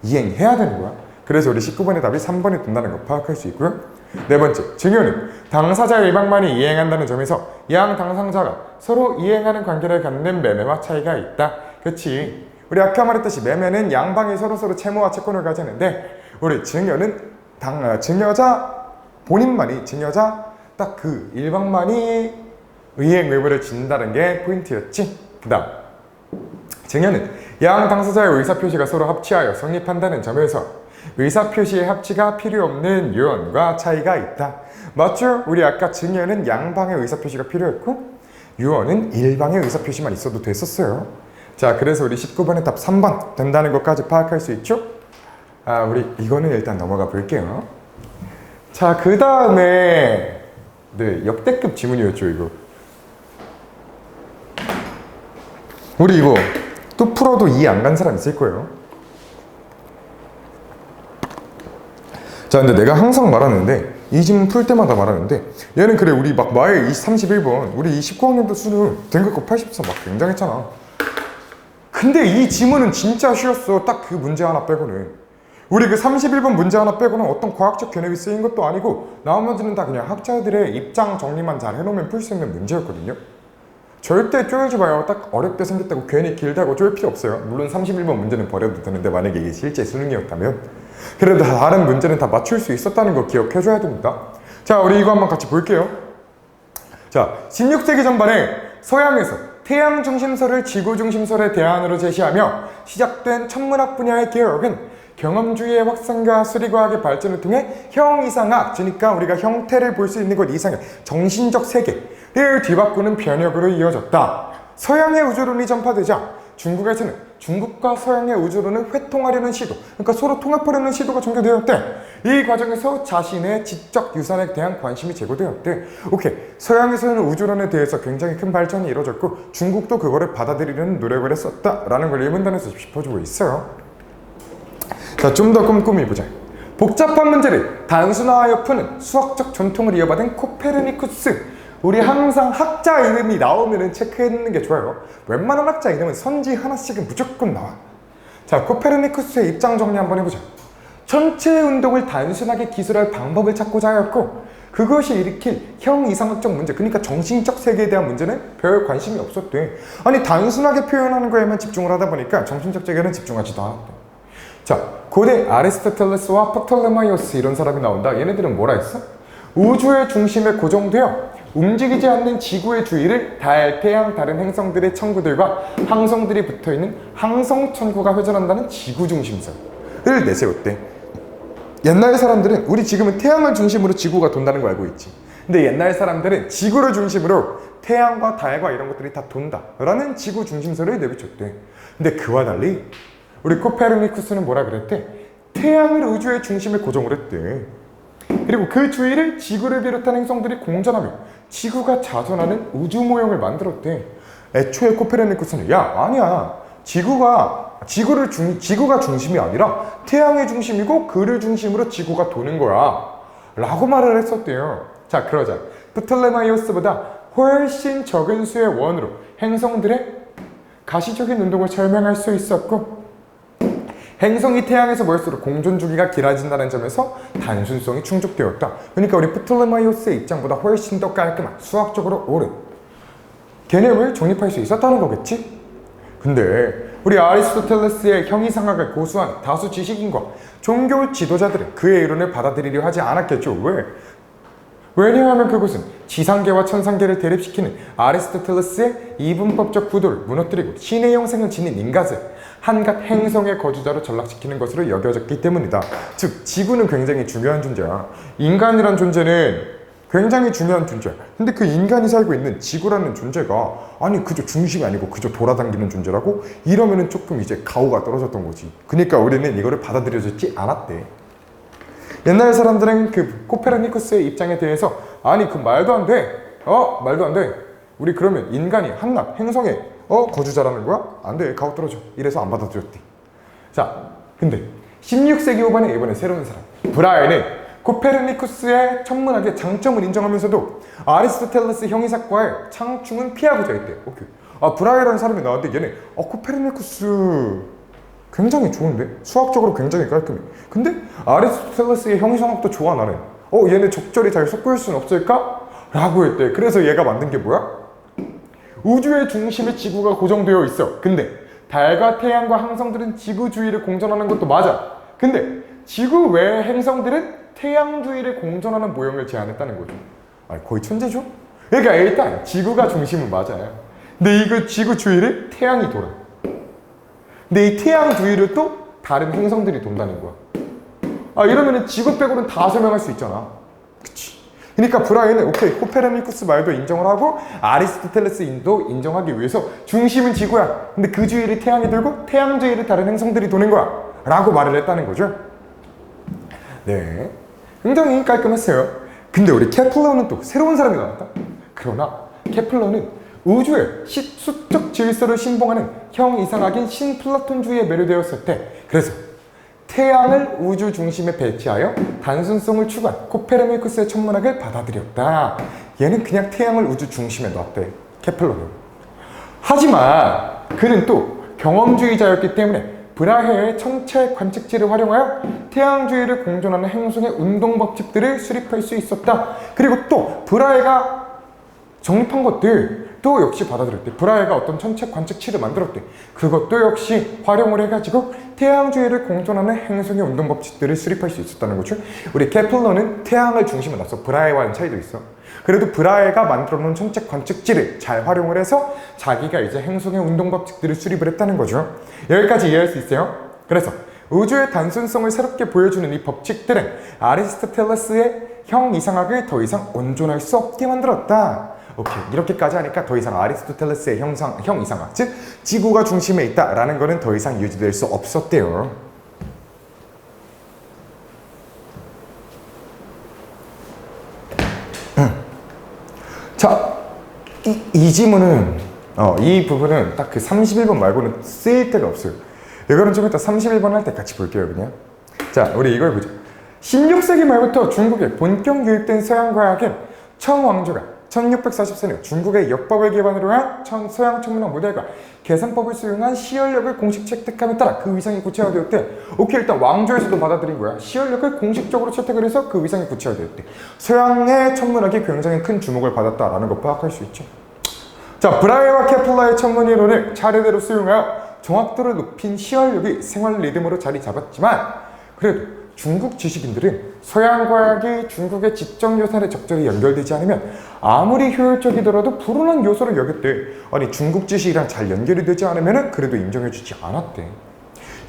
이행해야 되는 거야. 그래서 우리 19번의 답이 3번이 된다는 거 파악할 수 있고요. 네 번째, 증여는 당사자 일방만이 이행한다는 점에서 양 당사자가 서로 이행하는 관계를 갖는 매매와 차이가 있다. 그치? 우리 아까 말했듯이 매매는 양방이 서로서로 채무와 채권을 가지는데 우리 증여는 증여자 본인만이, 증여자 딱 그 일방만이 의행 의무를 진다는 게 포인트였지. 그 다음, 증여는 양 당사자의 의사표시가 서로 합치하여 성립한다는 점에서 의사표시의 합치가 필요 없는 유언과 차이가 있다. 맞죠? 우리 아까 증여는 양방의 의사표시가 필요했고 유언은 일방의 의사표시만 있어도 됐었어요. 자, 그래서 우리 19번의 답 3번 된다는 것까지 파악할 수 있죠? 우리 이거는 일단 넘어가 볼게요. 자, 그 다음에 네, 역대급 지문이었죠, 이거. 우리 이거 또 풀어도 이해 안 간 사람 있을 거예요. 자, 근데 내가 항상 말하는데 이 지문 풀 때마다 말하는데 얘는 그래, 우리 막 마에 31번 우리 이 19학년도 수능 등급고 84 막 굉장했잖아. 근데 이 지문은 진짜 쉬웠어. 딱 그 문제 하나 빼고는. 우리 그 31번 문제 하나 빼고는 어떤 과학적 개념이 쓰인 것도 아니고 나머지는 다 그냥 학자들의 입장 정리만 잘 해놓으면 풀 수 있는 문제였거든요. 절대 쪼이지 마요. 딱 어렵게 생겼다고 괜히 길다고 쪼일 필요 없어요. 물론 31번 문제는 버려도 되는데 만약에 이게 실제 수능이었다면 그래도 다른 문제는 다 맞출 수 있었다는 거 기억해줘야 됩니다. 자, 우리 이거 한번 같이 볼게요. 자, 16세기 전반에 서양에서 태양 중심설을 지구 중심설의 대안으로 제시하며 시작된 천문학 분야의 개혁은 경험주의의 확산과 수리과학의 발전을 통해 형이상학, 그러니까 우리가 형태를 볼 수 있는 것 이상의 정신적 세계를 뒤바꾸는 변혁으로 이어졌다. 서양의 우주론이 전파되자 중국에서는 중국과 서양의 우주론을 회통하려는 시도, 그러니까 서로 통합하려는 시도가 전개되었대. 이 과정에서 자신의 지적 유산에 대한 관심이 제고되었대. 오케이, 서양에서는 우주론에 대해서 굉장히 큰 발전이 이루어졌고 중국도 그거를 받아들이려는 노력을 했었다라는 걸 일문단에서 짚어주고 있어요. 자, 좀 더 꼼꼼히 보자. 복잡한 문제를 단순화하여 푸는 수학적 전통을 이어받은 코페르니쿠스. 우리 항상 학자 이름이 나오면 체크해놓는 게 좋아요. 웬만한 학자 이름은 선지 하나씩은 무조건 나와. 자, 코페르니쿠스의 입장 정리 한번 해보자. 전체 운동을 단순하게 기술할 방법을 찾고자 하였고 그것이 일으킬 형이상학적 문제, 그러니까 정신적 세계에 대한 문제는 별 관심이 없었대. 아니, 단순하게 표현하는 거에만 집중을 하다 보니까 정신적 세계는 집중하지도 않았대. 자, 고대 아리스토텔레스와 프톨레마이오스 이런 사람이 나온다. 얘네들은 뭐라 했어? 우주의 중심에 고정되어 움직이지 않는 지구의 주위를 달, 태양, 다른 행성들의 천구들과 항성들이 붙어있는 항성천구가 회전한다는 지구 중심설을 내세웠대. 옛날 사람들은, 우리 지금은 태양을 중심으로 지구가 돈다는 거 알고 있지. 근데 옛날 사람들은 지구를 중심으로 태양과 달과 이런 것들이 다 돈다 라는 지구 중심설을 내비쳤대. 근데 그와 달리 우리 코페르니쿠스는 뭐라 그랬대? 태양을 우주의 중심에 고정을 했대. 그리고 그 주위를 지구를 비롯한 행성들이 공전하며 지구가 자전하는 우주 모형을 만들었대. 애초에 코페르니쿠스는 아니야, 지구가 중심이 아니라 태양의 중심이고 그를 중심으로 지구가 도는 거야 라고 말을 했었대요. 자, 그러자 프톨레마이오스보다 훨씬 적은 수의 원으로 행성들의 가시적인 운동을 설명할 수 있었고 행성이 태양에서 멀수록 공전 주기가 길어진다는 점에서 단순성이 충족되었다. 그러니까 우리 프톨레마이오스의 입장보다 훨씬 더 깔끔한, 수학적으로 옳은 개념을 정립할 수 있었다는 거겠지? 근데 우리 아리스토텔레스의 형이상학을 고수한 다수 지식인과 종교 지도자들은 그의 이론을 받아들이려 하지 않았겠죠. 왜? 왜냐하면 그것은 지상계와 천상계를 대립시키는 아리스토텔레스의 이분법적 구도를 무너뜨리고 신의 형상을 지닌 인간을 한갓 행성의 거주자로 전락시키는 것으로 여겨졌기 때문이다. 즉 지구는 굉장히 중요한 존재야. 인간이란 존재는 굉장히 중요한 존재야. 근데 그 인간이 살고 있는 지구라는 존재가 아니 그저 중심이 아니고 그저 돌아다니는 존재라고? 이러면은 조금 이제 가오가 떨어졌던 거지. 그러니까 우리는 이거를 받아들여지지 않았대. 옛날 사람들은 그 코페르니쿠스의 입장에 대해서 아니 그 말도 안 돼. 말도 안 돼. 우리 그러면 인간이 한낱 행성에 거주자라는 거야? 안 돼. 가오 떨어져. 이래서 안 받아들였대. 자, 근데 16세기 후반에 이번에 새로운 사람 브라이는 코페르니쿠스의 천문학의 장점을 인정하면서도 아리스토텔레스 형이삭과의 창충은 피하고자 했대. 오케이. 브라이라는 사람이 나왔는데 얘네 코페르니쿠스 굉장히 좋은데? 수학적으로 굉장히 깔끔해. 근데 아리스토텔레스의 형이상학도 좋아 나는. 얘네 적절히 잘 섞을 수는 없을까? 라고 했대. 그래서 얘가 만든 게 뭐야? 우주의 중심에 지구가 고정되어 있어. 근데 달과 태양과 항성들은 지구 주위를 공전하는 것도 맞아. 근데 지구 외의 행성들은 태양 주위를 공전하는 모형을 제안했다는 거죠. 거의 천재죠? 그러니까 일단 지구가 중심은 맞아요. 근데 이거 지구 주위를 태양이 돌아. 근데 이 태양 주위를 또 다른 행성들이 돈다는 거야. 이러면은 지구 빼고는 다 설명할 수 있잖아. 그치? 그러니까 브라이는 오케이 코페르니쿠스 말도 인정을 하고 아리스토텔레스도 인정하기 위해서 중심은 지구야. 근데 그 주위를 태양이 돌고 태양 주위를 다른 행성들이 도는 거야. 라고 말을 했다는 거죠. 네, 굉장히 깔끔했어요. 근데 우리 케플러는 또 새로운 사람이 나왔다. 그러나 케플러는 우주의 수적 질서를 신봉하는 형이상학인 신플라톤주의에 매료되었을 때 그래서 태양을 우주 중심에 배치하여 단순성을 추구한 코페르니쿠스의 천문학을 받아들였다. 얘는 그냥 태양을 우주 중심에 놨대. 케플러는. 하지만 그는 또 경험주의자였기 때문에 브라헤의 천체 관측지를 활용하여 태양 주위를 공전하는 행성의 운동 법칙들을 수립할 수 있었다. 그리고 또 브라헤가 정립한 것들 또 역시 받아들였대. 브라헤가 어떤 천체 관측치를 만들었대. 그것도 역시 활용을 해가지고 태양 주위를 공전하는 행성의 운동 법칙들을 수립할 수 있었다는 거죠. 우리 케플러는 태양을 중심에 놨어. 브라헤와는 차이도 있어. 그래도 브라헤가 만들어 놓은 천체 관측지를 잘 활용을 해서 자기가 이제 행성의 운동 법칙들을 수립을 했다는 거죠. 여기까지 이해할 수 있어요? 그래서 우주의 단순성을 새롭게 보여주는 이 법칙들은 아리스토텔레스의 형이상학을 더 이상 온전할 수 없게 만들었다. 오케이, 이렇게까지 하니까 더 이상 아리스토텔레스의 형이상학, 즉 지구가 중심에 있다라는 거는 더 이상 유지될 수 없었대요. 자, 이 지문은 이 부분은 딱 그 31번 말고는 쓰일 데가 없어요. 이거는 좀 이따 31번 할 때 같이 볼게요. 그냥 자, 우리 이걸 보자. 16세기 말부터 중국에 본격 유입된 서양과학은 청왕조가 1644년 중국의 역법을 기반으로 한 서양 천문학 모델과 계산법을 수용한 시열력을 공식 채택함에 따라 그 위상이 구체화되었대. 오케이, 일단 왕조에서도 받아들인 거야. 시열력을 공식적으로 채택을 해서 그 위상이 구체화되었대. 서양의 천문학이 굉장히 큰 주목을 받았다라는 거 파악할 수 있죠. 자, 브라헤와 케플러의 천문 이론을 차례대로 수용하여 정확도를 높인 시열력이 생활 리듬으로 자리 잡았지만 그래도 중국 지식인들은 서양 과학이 중국의 지적 요소에 적절히 연결되지 않으면 아무리 효율적이더라도 불운한 요소를 여겼대. 아니 중국 지식이랑 잘 연결이 되지 않으면 그래도 인정해주지 않았대.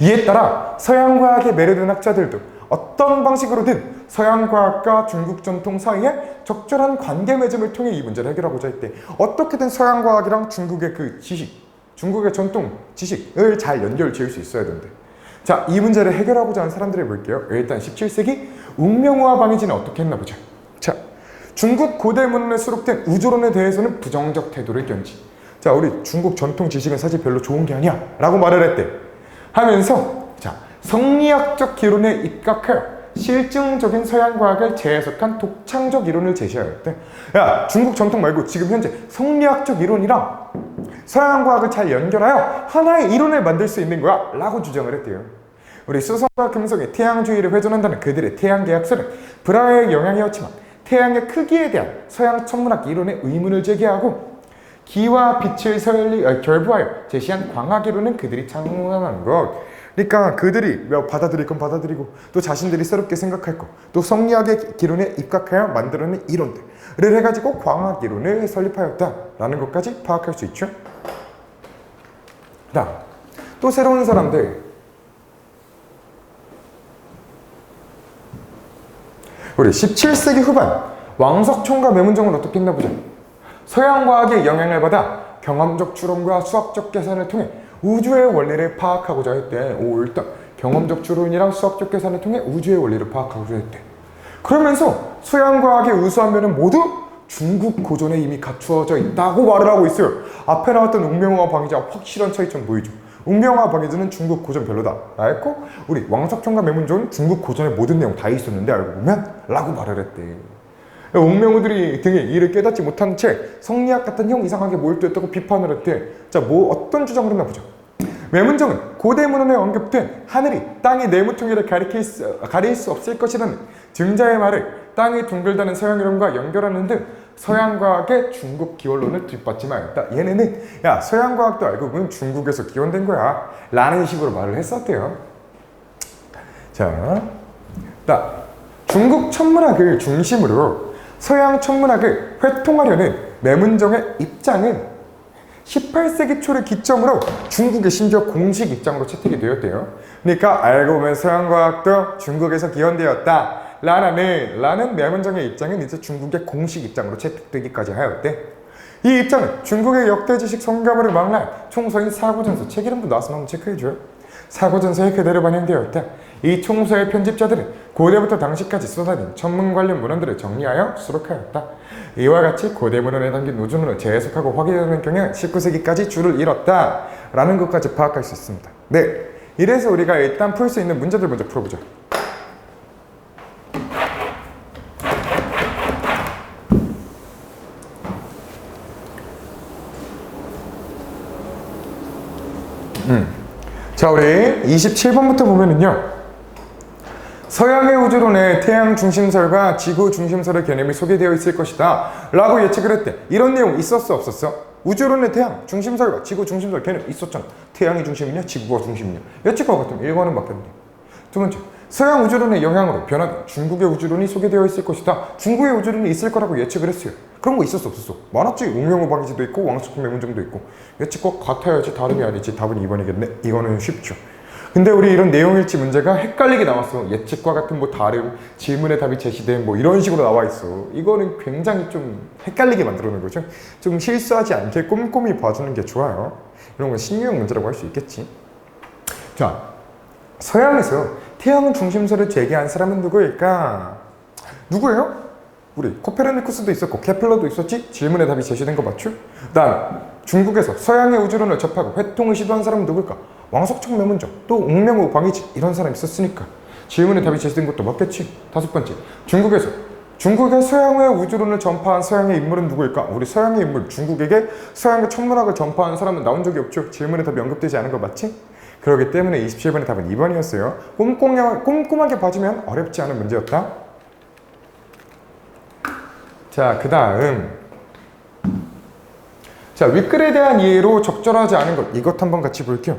이에 따라 서양 과학에 매료된 학자들도 어떤 방식으로든 서양 과학과 중국 전통 사이에 적절한 관계 맺음을 통해 이 문제를 해결하고자 했대. 어떻게든 서양 과학이랑 중국의 그 지식, 중국의 전통 지식을 잘 연결 지을 수 있어야 된대. 자, 이 문제를 해결하고자 하는 사람들을 볼게요. 일단 17세기 웅명우와 방해진은 어떻게 했나 보자. 자, 중국 고대 문헌에 수록된 우주론에 대해서는 부정적 태도를 견지. 자, 우리 중국 전통 지식은 사실 별로 좋은 게 아니야 라고 말을 했대. 하면서 자, 성리학적 기론에 입각하여 실증적인 서양 과학을 재해석한 독창적 이론을 제시하였대. 야, 중국 전통 말고 지금 현재 성리학적 이론이랑 서양 과학을 잘 연결하여 하나의 이론을 만들 수 있는 거야 라고 주장을 했대요. 우리 수성과 금성이 태양 주위를 회전한다는 그들의 태양 계약설은 브라헤의 영향이었지만 태양의 크기에 대한 서양 천문학 이론에 의문을 제기하고 기와 빛을 결부하여 제시한 광학이론은 그들이 창문한 것. 그러니까 그들이 받아들일 건 받아들이고 또 자신들이 새롭게 생각할 거, 또 성리학의 기론에 입각하여 만들어낸 이론들을 해가지고 광학이론을 설립하였다라는 것까지 파악할 수 있죠. 다음, 또 새로운 사람들. 우리 17세기 후반 왕석총과 매문정은 어떻게 했나 보자. 서양 과학의 영향을 받아 경험적 추론과 수학적 계산을 통해 우주의 원리를 파악하고자 했대. 일단 경험적 추론이랑 수학적 계산을 통해 우주의 원리를 파악하고자 했대. 그러면서 서양 과학의 우수한 면은 모두 중국 고전에 이미 갖추어져 있다고 말을 하고 있어요. 앞에 나왔던 웅명호와 방위자 확실한 차이점 보이죠. 웅명호와 방위자는 중국 고전 별로다 라고, 우리 왕석총과 매문정은 중국 고전의 모든 내용 다 있었는데 알고 보면 라고 말을 했대. 웅명호들이 등에 이를 깨닫지 못한 채 성리학 같은 형 이상하게 몰두했다고 비판을 했대. 자, 어떤 주장을 했나 보죠. 매문정은 고대 문헌에 언급된 하늘이 땅의 네모퉁이를 가릴 수 없을 것이라는 증자의 말을 땅이 둥글다는 서양 이론과 연결하는 등 서양 과학의 중국 기원론을 뒷받침하였다. 얘네는 야, 서양 과학도 알고 보면 중국에서 기원된 거야 라는 식으로 말을 했었대요. 자, 중국 천문학을 중심으로 서양 천문학을 회통하려는 매문정의 입장은 18세기 초를 기점으로 중국의 심지어 공식 입장으로 채택이 되었대요. 그러니까 알고 보면 서양과학도 중국에서 기원되었다 라는 매문정의 입장은 이제 중국의 공식 입장으로 채택되기까지 하였대. 이 입장은 중국의 역대지식 성가물을 망라한 총서인 사고전서, 책 이름도 나왔으면 한번 체크해줘요. 사고전서에 그대로 반영되었다. 이 총서의 편집자들은 고대부터 당시까지 쏟아진 천문 관련 문헌들을 정리하여 수록하였다. 이와 같이 고대 문헌에 담긴 우주론을 재해석하고 확인하는 경향은 19세기까지 줄을 잃었다 라는 것까지 파악할 수 있습니다. 네, 이래서 우리가 일단 풀 수 있는 문제들 먼저 풀어보자. 자, 우리 27번부터 보면은요, 서양의 우주론에 태양 중심설과 지구 중심설의 개념이 소개되어 있을 것이다 라고 예측을 했대. 이런 내용 있었어 없었어? 우주론에 태양 중심설과 지구 중심설 개념 있었잖아. 태양이 중심이냐 지구가 중심이냐. 예측과 같으면 1번은 맞겠네. 두 번째, 서양 우주론의 영향으로 변화된 중국의 우주론이 소개되어 있을 것이다. 중국의 우주론이 있을 거라고 예측을 했어요. 그런 거 있었어 없었어? 많았지. 웅명호 방위지도 있고 왕석총 매문정도 있고. 예측과 같아야지 다름이 아니지. 답은 2번이겠네. 이거는 쉽죠. 근데 우리 이런 내용일치 문제가 헷갈리게 나왔어. 예측과 같은 다름, 질문의 답이 제시된 이런 식으로 나와 있어. 이거는 굉장히 좀 헷갈리게 만들어 놓은 거죠. 좀 실수하지 않게 꼼꼼히 봐주는 게 좋아요. 이런 건 신유형 문제라고 할 수 있겠지. 자, 서양에서 태양 중심설을 제기한 사람은 누구일까? 누구예요? 우리 코페르니쿠스도 있었고 케플러도 있었지? 질문의 답이 제시된 거 맞죠? 다음, 중국에서 서양의 우주론을 접하고 회통을 시도한 사람은 누굴까? 왕석총 매문정, 또 웅명호 방위지 이런 사람 있었으니까 질문의 답이 제시된 것도 맞겠지. 다섯 번째, 중국의 서양의 우주론을 전파한 서양의 인물은 누구일까? 우리 서양의 인물, 중국에게 서양의 천문학을 전파한 사람은 나온 적이 없죠. 질문의 답이 언급되지 않은 거 맞지? 그렇기 때문에 27번의 답은 2번이었어요. 꼼꼼하게 봐주면 어렵지 않은 문제였다. 자, 그 다음, 자, 윗글에 대한 이해로 적절하지 않은 것, 이것 한번 같이 볼게요.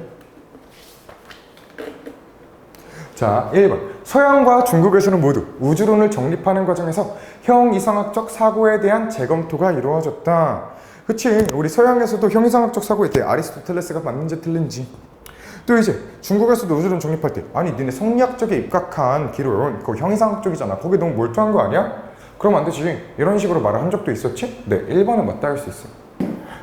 자, 1번, 서양과 중국에서는 모두 우주론을 정립하는 과정에서 형이상학적 사고에 대한 재검토가 이루어졌다. 그치, 우리 서양에서도 형이상학적 사고에 대해 아리스토텔레스가 맞는지 틀린지, 또 이제 중국에서도 우주론 정립할 때 아니 니네 성리학 쪽에 입각한 기론 그거 형이상학적이잖아. 거기 너무 몰두한 거 아니야? 그럼 안 되지. 이런 식으로 말을 한 적도 있었지? 네, 1번은 맞다 할 수 있어.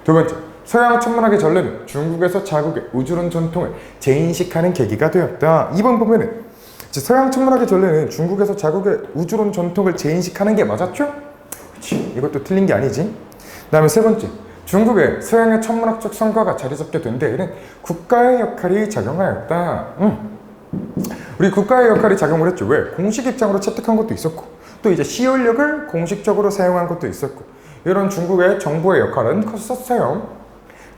두 번째, 서양 천문학의 전례는 중국에서 자국의 우주론 전통을 재인식하는 계기가 되었다. 2번 보면은 서양 천문학의 전례는 중국에서 자국의 우주론 전통을 재인식하는 게 맞았죠? 그치, 이것도 틀린 게 아니지. 그 다음에 세 번째, 중국의 서양의 천문학적 성과가 자리잡게 된 데에는 국가의 역할이 작용하였다. 우리 국가의 역할이 작용을 했죠. 왜? 공식 입장으로 채택한 것도 있었고, 또 이제 시연력을 공식적으로 사용한 것도 있었고, 이런 중국의 정부의 역할은 컸었어요.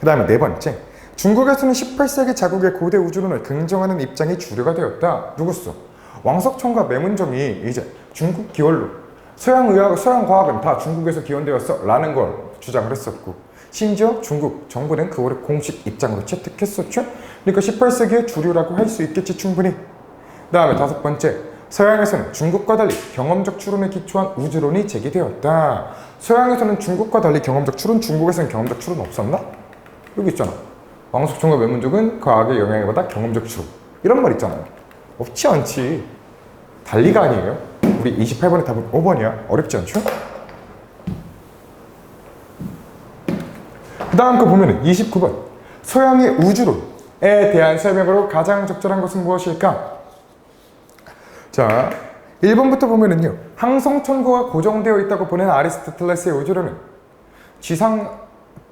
그 다음에 네 번째, 중국에서는 18세기 자국의 고대 우주론을 긍정하는 입장이 주류가 되었다. 누구써? 왕석총과 매문정이 이제 중국 기원론, 서양 과학은 다 중국에서 기원되었어 라는 걸 주장을 했었고, 심지어 중국 정부는 그거를 공식 입장으로 채택했었죠. 그러니까 18세기의 주류라고 할 수 있겠지 충분히. 그 다음에 5번째, 서양에서는 중국과 달리 경험적 추론에 기초한 우주론이 제기되었다. 서양에서는 중국과 달리 경험적 추론, 중국에서는 경험적 추론 없었나? 여기 있잖아. 왕석총과 매문족은 과학의 영향을 받아 경험적 추론. 이런 말 있잖아요. 없지 않지. 달리가 아니에요. 우리 28번의 답은 5번이야. 어렵지 않죠? 그 다음 거 보면은 29번. 서양의 우주론에 대한 설명으로 가장 적절한 것은 무엇일까? 자, 1번부터 보면은요. 항성천구가 고정되어 있다고 보는 아리스토텔레스의 우주론은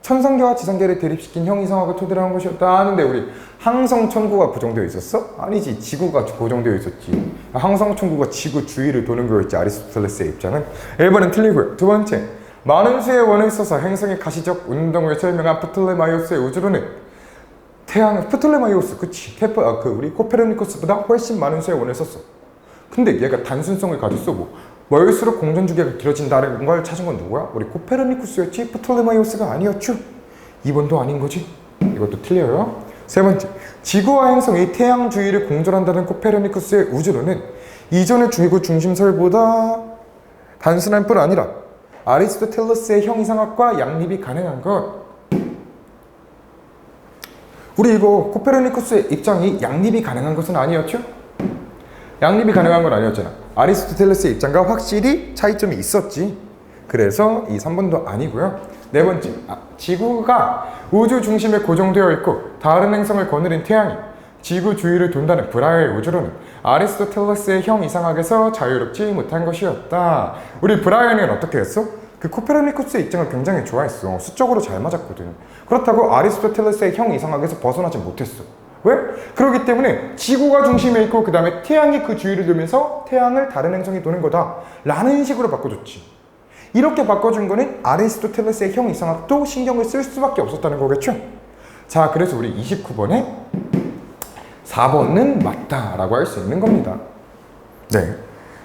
천상계와 지상계를 대립시킨 형이상학을 토대로 한 것이었다 하는데 우리 항성천구가 고정되어 있었어? 아니지. 지구가 고정되어 있었지. 항성천구가 지구 주위를 도는 거였지. 아리스토텔레스의 입장은. 1번은 틀리고요. 2번째. 많은 수의 원을 써서 행성의 가시적 운동을 설명한 프톨레마이오스의 우주론은 프톨레마이오스, 그치. 우리 코페르니쿠스보다 훨씬 많은 수의 원을 썼어. 근데 얘가 단순성을 가졌어. 멀수록 공전주기가 길어진다는 걸 찾은 건 누구야? 우리 코페르니쿠스였지. 프톨레마이오스가 아니었죠. 2번도 아닌 거지. 이것도 틀려요. 3번째, 지구와 행성이 태양 주위를 공전한다는 코페르니쿠스의 우주론은 이전의 지구 중심설보다 단순할 뿐 아니라 아리스토텔레스의 형이상학과 양립이 가능한 것. 우리 이거 코페르니쿠스의 입장이 양립이 가능한 것은 아니었죠? 양립이 가능한 건 아니었잖아. 아리스토텔레스의 입장과 확실히 차이점이 있었지. 그래서 이 3번도 아니고요. 4번째, 지구가 우주 중심에 고정되어 있고 다른 행성을 거느린 태양이 지구 주위를 돈다는 브라이어의 우주론은 아리스토텔레스의 형 이상학에서 자유롭지 못한 것이었다. 우리 브라이어는 어떻게 했어? 그 코페르니쿠스의 입장을 굉장히 좋아했어. 수적으로 잘 맞았거든. 그렇다고 아리스토텔레스의 형 이상학에서 벗어나지 못했어. 왜? 그렇기 때문에 지구가 중심에 있고 그 다음에 태양이 그 주위를 돌면서 태양을 다른 행성이 도는 거다 라는 식으로 바꿔줬지. 이렇게 바꿔준 거는 아리스토텔레스의 형 이상학도 신경을 쓸 수밖에 없었다는 거겠죠. 자, 그래서 우리 29번에 4번은 맞다라고 할 수 있는 겁니다. 네.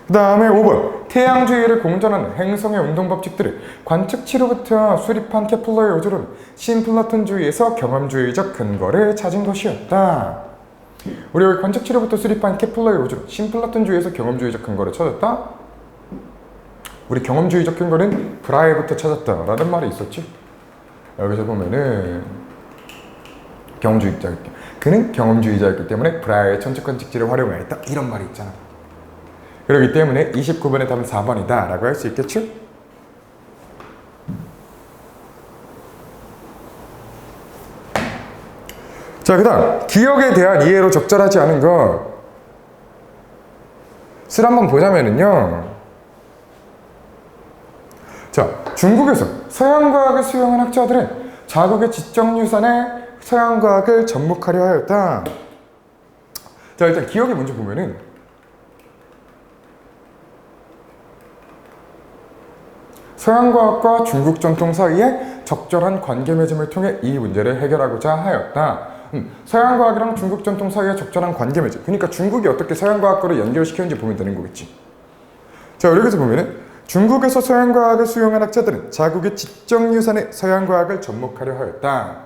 그 다음에 5번. 태양 주위를 공전하는 행성의 운동 법칙들을 관측치로부터 수립한 케플러의 우주론 신플라톤주의에서 경험주의적 근거를 찾은 것이었다. 우리 여기 관측치로부터 수립한 케플러의 우주론 신플라톤주의에서 경험주의적 근거를 찾았다. 우리 경험주의적 근거는 브라이어부터 찾았다라는 말이 있었지. 여기서 보면은 그는 경험주의자였기 때문에 브라이어의 천체 관측지를 활용하였다 이런 말이 있잖아. 그렇기 때문에 29번의 답은 4번이다 라고 할 수 있겠죠? 자, 그 다음 기억에 대한 이해로 적절하지 않은 것을 한번 보자면은요. 자, 중국에서 서양과학을 수용한 학자들은 자국의 지적유산에 서양과학을 접목하려 하였다. 자, 일단 기억에 먼저 보면은 서양과학과 중국 전통 사이에 적절한 관계 맺음을 통해 이 문제를 해결하고자 하였다. 서양과학이랑 중국 전통 사이에 적절한 관계 맺음. 그러니까 중국이 어떻게 서양과학과를 연결시켰는지 보면 되는 거겠지. 자, 여기서 보면은 중국에서 서양과학을 수용한 학자들은 자국의 지적유산에 서양과학을 접목하려 하였다.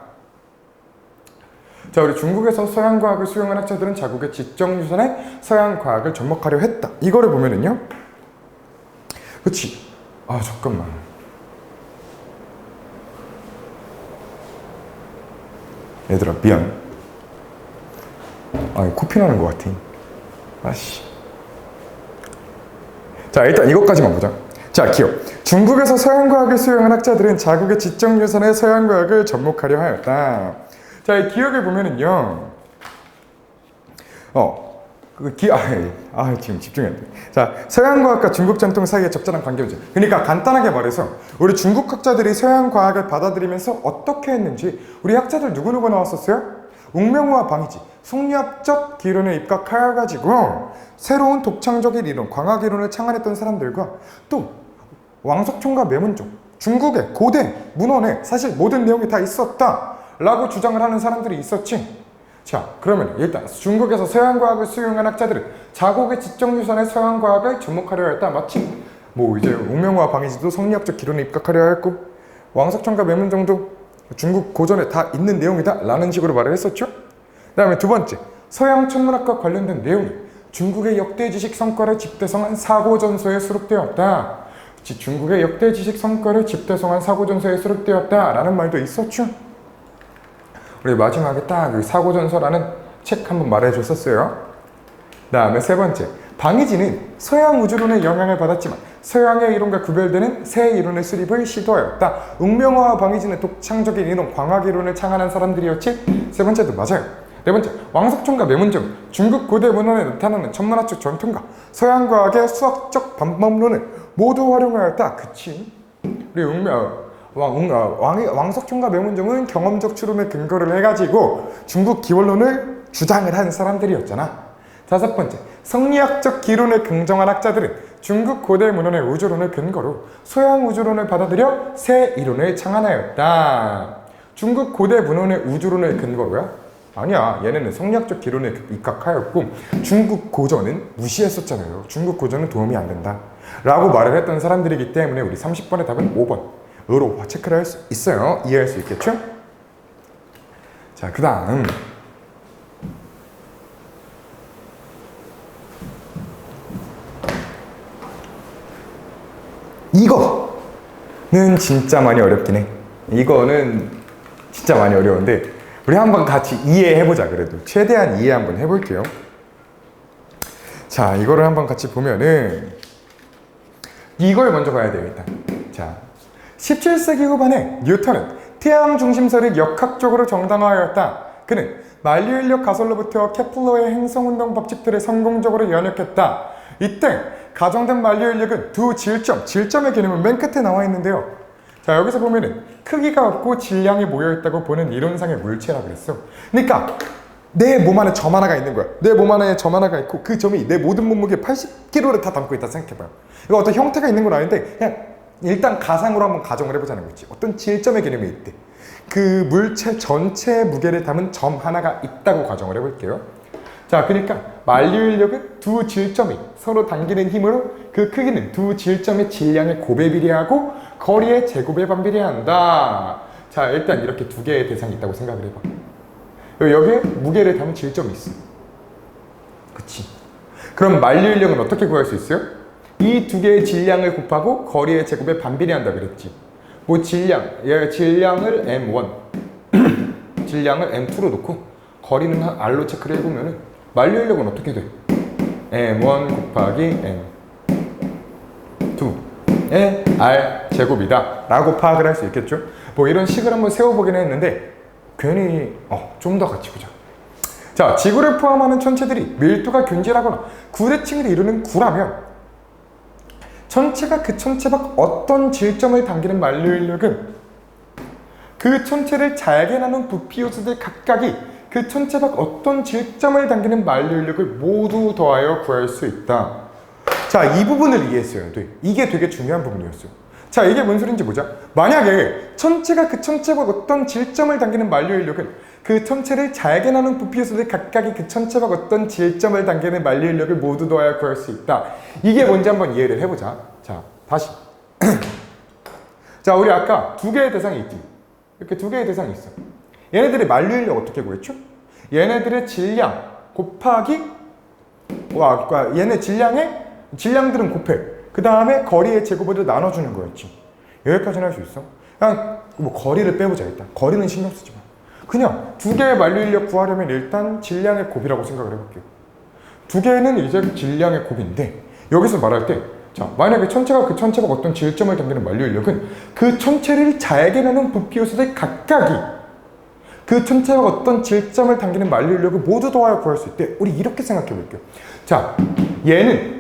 자, 우리 중국에서 서양과학을 수용한 학자들은 자국의 지적유산에 서양과학을 접목하려 했다. 이거를 보면은요. 그치. 아, 잠깐만. 얘들아, 미안. 코피 나는 것 같아. 아씨. 자, 일단 이것까지만 보자. 자, 기억. 중국에서 서양과학을 수용한 학자들은 자국의 지적유산에 서양과학을 접목하려 하였다. 자, 이 기억을 보면은요. 지금 집중해야 돼. 자, 서양과학과 중국 전통 사이의 적절한 관계죠. 그러니까 간단하게 말해서 우리 중국 학자들이 서양과학을 받아들이면서 어떻게 했는지 우리 학자들 누구누구 나왔었어요? 웅명우와 방이지. 속리학적 기론에 입각하여가지고 새로운 독창적인 이론, 광학 이론을 창안했던 사람들과 또 왕석총과 매문종, 중국의 고대 문헌에 사실 모든 내용이 다 있었다라고 주장을 하는 사람들이 있었지. 자, 그러면 일단 중국에서 서양과학을 수용한 학자들은 자국의 지적유산에 서양과학을 접목하려 했다. 맞지? 이제 웅명우와 방이지도 성리학적 기론에 입각하려 했고 왕석천과 매문종도 중국 고전에 다 있는 내용이다 라는 식으로 말을 했었죠. 그 다음에 두 번째, 서양 천문학과 관련된 내용이 중국의 역대 지식 성과를 집대성한 사고전서에 수록되었다. 중국의 역대 지식 성과를 집대성한 사고전서에 수록되었다 라는 말도 있었죠. 우리 마지막에 딱 사고전서라는 책 한번 말해줬었어요. 그 다음에 세 번째, 방이진은 서양 우주론의 영향을 받았지만 서양의 이론과 구별되는 새 이론의 수립을 시도하였다. 웅명화와 방이진은 독창적인 이론, 광학 이론을 창안한 사람들이었지. 세 번째도 맞아요. 네 번째, 왕석천과 매문정, 중국 고대 문헌에 나타나는 천문학적 전통과 서양 과학의 수학적 방법론을 모두 활용하였다. 그치? 우리 왕석천과 매문정은 경험적 추론의 근거를 해가지고 중국 기원론을 주장을 한 사람들이었잖아. 다섯 번째, 성리학적 기론을 긍정한 학자들은 중국 고대 문헌의 우주론을 근거로 서양 우주론을 받아들여 새 이론을 창안하였다. 중국 고대 문헌의 우주론을 근거로야? 아니야. 얘네는 성리학적 기론에 입각하였고 중국 고전은 무시했었잖아요. 중국 고전은 도움이 안 된다 라고 말을 했던 사람들이기 때문에 우리 30번의 답은 5번으로 체크를 할 수 있어요. 이해할 수 있겠죠? 자, 그 다음 이거는 진짜 많이 어렵긴 해. 이거는 진짜 많이 어려운데 우리 한번 같이 이해해보자. 그래도 최대한 이해 한번 해볼게요. 자, 이거를 한번 같이 보면은 이걸 먼저 봐야 돼요. 일단 자, 17세기 후반에 뉴턴은 태양 중심설을 역학적으로 정당화하였다. 그는 만류인력 가설로부터 케플러의 행성운동 법칙들을 성공적으로 연역했다. 이때 가정된 만류인력은 두 질점의 개념은 맨 끝에 나와 있는데요. 자, 여기서 보면은 크기가 없고 질량이 모여있다고 보는 이론상의 물체라 그랬어. 그러니까 내 몸 안에 점 하나가 있는 거야. 내 몸 안에 점 하나가 있고 그 점이 내 모든 몸무게 80kg를 다 담고 있다 생각해봐요. 이거 어떤 형태가 있는 건 아닌데 그냥 일단 가상으로 한번 가정을 해보자는 거지. 어떤 질점의 개념이 있대. 그 물체 전체의 무게를 담은 점 하나가 있다고 가정을 해볼게요. 자, 그러니까 만류인력은 두 질점이 서로 당기는 힘으로 그 크기는 두 질점의 질량의 곱에 비례하고 거리의 제곱에 반비례한다. 자, 일단 이렇게 두 개의 대상이 있다고 생각을 해봐. 여기에 무게를 담은 질점이 있어. 그치? 그럼 만류인력은 어떻게 구할 수 있어요? 이 두 개의 질량을 곱하고 거리의 제곱에 반비례한다 그랬지. 뭐 질량을 M1 질량을 M2로 놓고 거리는 한 R로 체크를 해보면은 만류인력은 어떻게 돼? M1 곱하기 M2의 R 제곱이다 라고 파악을 할 수 있겠죠? 뭐 이런 식을 한번 세워보긴 했는데 괜히 좀 더 같이 보자. 자, 지구를 포함하는 천체들이 밀도가 균질하거나 구대칭을 이루는 구라면 천체가 그 천체 밖 어떤 질점을 당기는 만류인력은 그 천체를 잘게 나눈 부피 요소들 각각이 그 천체 밖 어떤 질점을 당기는 만류인력을 모두 더하여 구할 수 있다. 자, 이 부분을 이해했어야 돼. 이게 되게 중요한 부분이었어요. 자, 이게 뭔 소린지 보자. 만약에 천체가 그 천체 밖 어떤 질점을 당기는 만류인력은 그 천체를 잘게 나눈 부피 요소들 각각이 그 천체 밖 어떤 질점을 당기는 만류인력을 모두 더하여 구할 수 있다. 이게 뭔지 한번 이해를 해보자. 자, 다시. 자, 우리 아까 두 개의 대상이 있지. 이렇게 두 개의 대상이 있어. 얘네들의 만류인력 어떻게 구했죠? 얘네들의 질량 곱하기 얘네 질량들은 곱해. 그 다음에 거리의 제곱으로 나눠주는 거였지. 여기까지는 할 수 있어. 그냥 뭐 거리를 빼보자. 일단 거리는 신경 쓰지 마. 그냥 두 개의 만류인력 구하려면 일단 질량의 곱이라고 생각을 해볼게요. 두 개는 이제 질량의 곱인데 여기서 말할 때 자, 만약에 천체가 그 천체가 어떤 질점을 당기는 만류인력은 그 천체를 잘게 나눈 부피 요소들 각각이 그 천체가 어떤 질점을 당기는 만류인력을 모두 더하여 구할 수 있대. 우리 이렇게 생각해 볼게요. 자, 얘는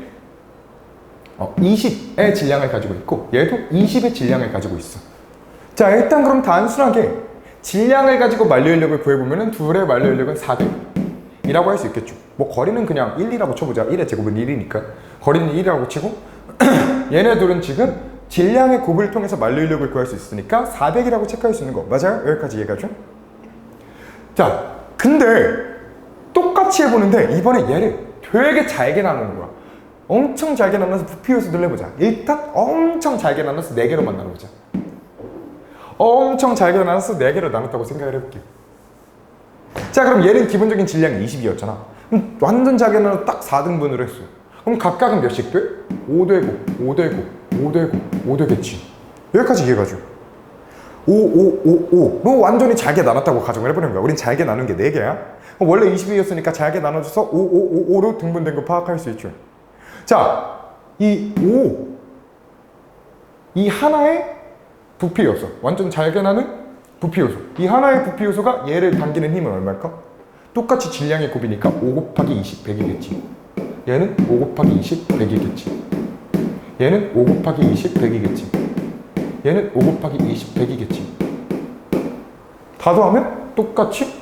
20의 질량을 가지고 있고 얘도 20의 질량을 가지고 있어. 자, 일단 그럼 단순하게 질량을 가지고 만류인력을 구해보면 둘의 만류인력은 400이라고 할 수 있겠죠. 뭐 거리는 그냥 1, 2라고 쳐보자. 1의 제곱은 1이니까 거리는 1이라고 치고 얘네들은 지금 질량의 곱을 통해서 만류인력을 구할 수 있으니까 400이라고 체크할 수 있는 거 맞아요? 여기까지 이해가죠? 자, 근데 똑같이 해보는데 이번에 얘를 되게 잘게 나누는 거야. 엄청 잘게 나눠서 부피 요소들 해보자. 일단 엄청 잘게 나눠서 4개로만 나눠보자. 엄청 잘게 나눠서 4개로 나눴다고 생각을 해볼게요. 자, 그럼 얘는 기본적인 질량이 20이었잖아. 그럼 완전 잘게 나눠서 딱 4등분으로 했어. 그럼 각각은 몇씩 돼? 5 되고 5 되고 5 되고 5 되겠지. 여기까지 이해가죠? 5, 5, 5, 5로 완전히 잘게 나눴다고 가정을 해보는 거야. 우린 잘게 나눈 게 4개야. 원래 20이었으니까 잘게 나눠줘서 5, 5, 5, 5로 등분된 거 파악할 수 있죠. 자, 이 5, 이 하나의 부피 요소, 완전 잘게 나눈 부피 요소. 이 하나의 부피 요소가 얘를 당기는 힘은 얼마일까? 똑같이 질량의 곱이니까 5 곱하기 20, 100이겠지. 얘는 5 곱하기 20, 100이겠지. 얘는 5 곱하기 20, 100이겠지. 얘는 5 곱하기 20, 100이겠지. 다 더하면 똑같이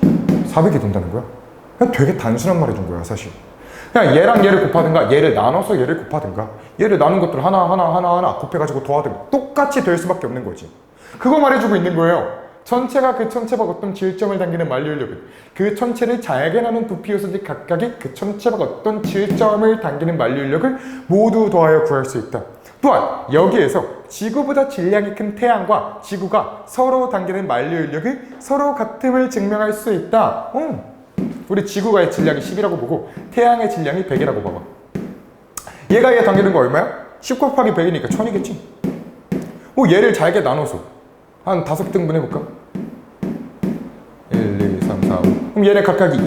400이 된다는 거야. 그냥 되게 단순한 말 해준 거야, 사실. 그냥 얘랑 얘를 곱하든가, 얘를 나눠서 얘를 곱하든가, 얘를 나눈 것들 하나 곱해가지고 더하든가 똑같이 될 수밖에 없는 거지. 그거 말해주고 있는 거예요. 전체가 그 전체와 어떤 질점을 당기는 만류인력은 그 전체를 잘게 나눈 부피 요소들이 각각이 그 전체와 어떤 질점을 당기는 만류인력을 모두 더하여 구할 수 있다. 또한 여기에서 지구보다 질량이 큰 태양과 지구가 서로 당기는 만류인력을 서로 같음을 증명할 수 있다. 우리 지구가의 질량이 10이라고 보고 태양의 질량이 100이라고 봐봐. 얘가 얘 당기는 거 얼마야? 10 곱하기 100이니까 1000이겠지. 얘를 잘게 나눠서 한 5등분 해볼까? 1, 2, 3, 4, 5. 그럼 얘네 각각이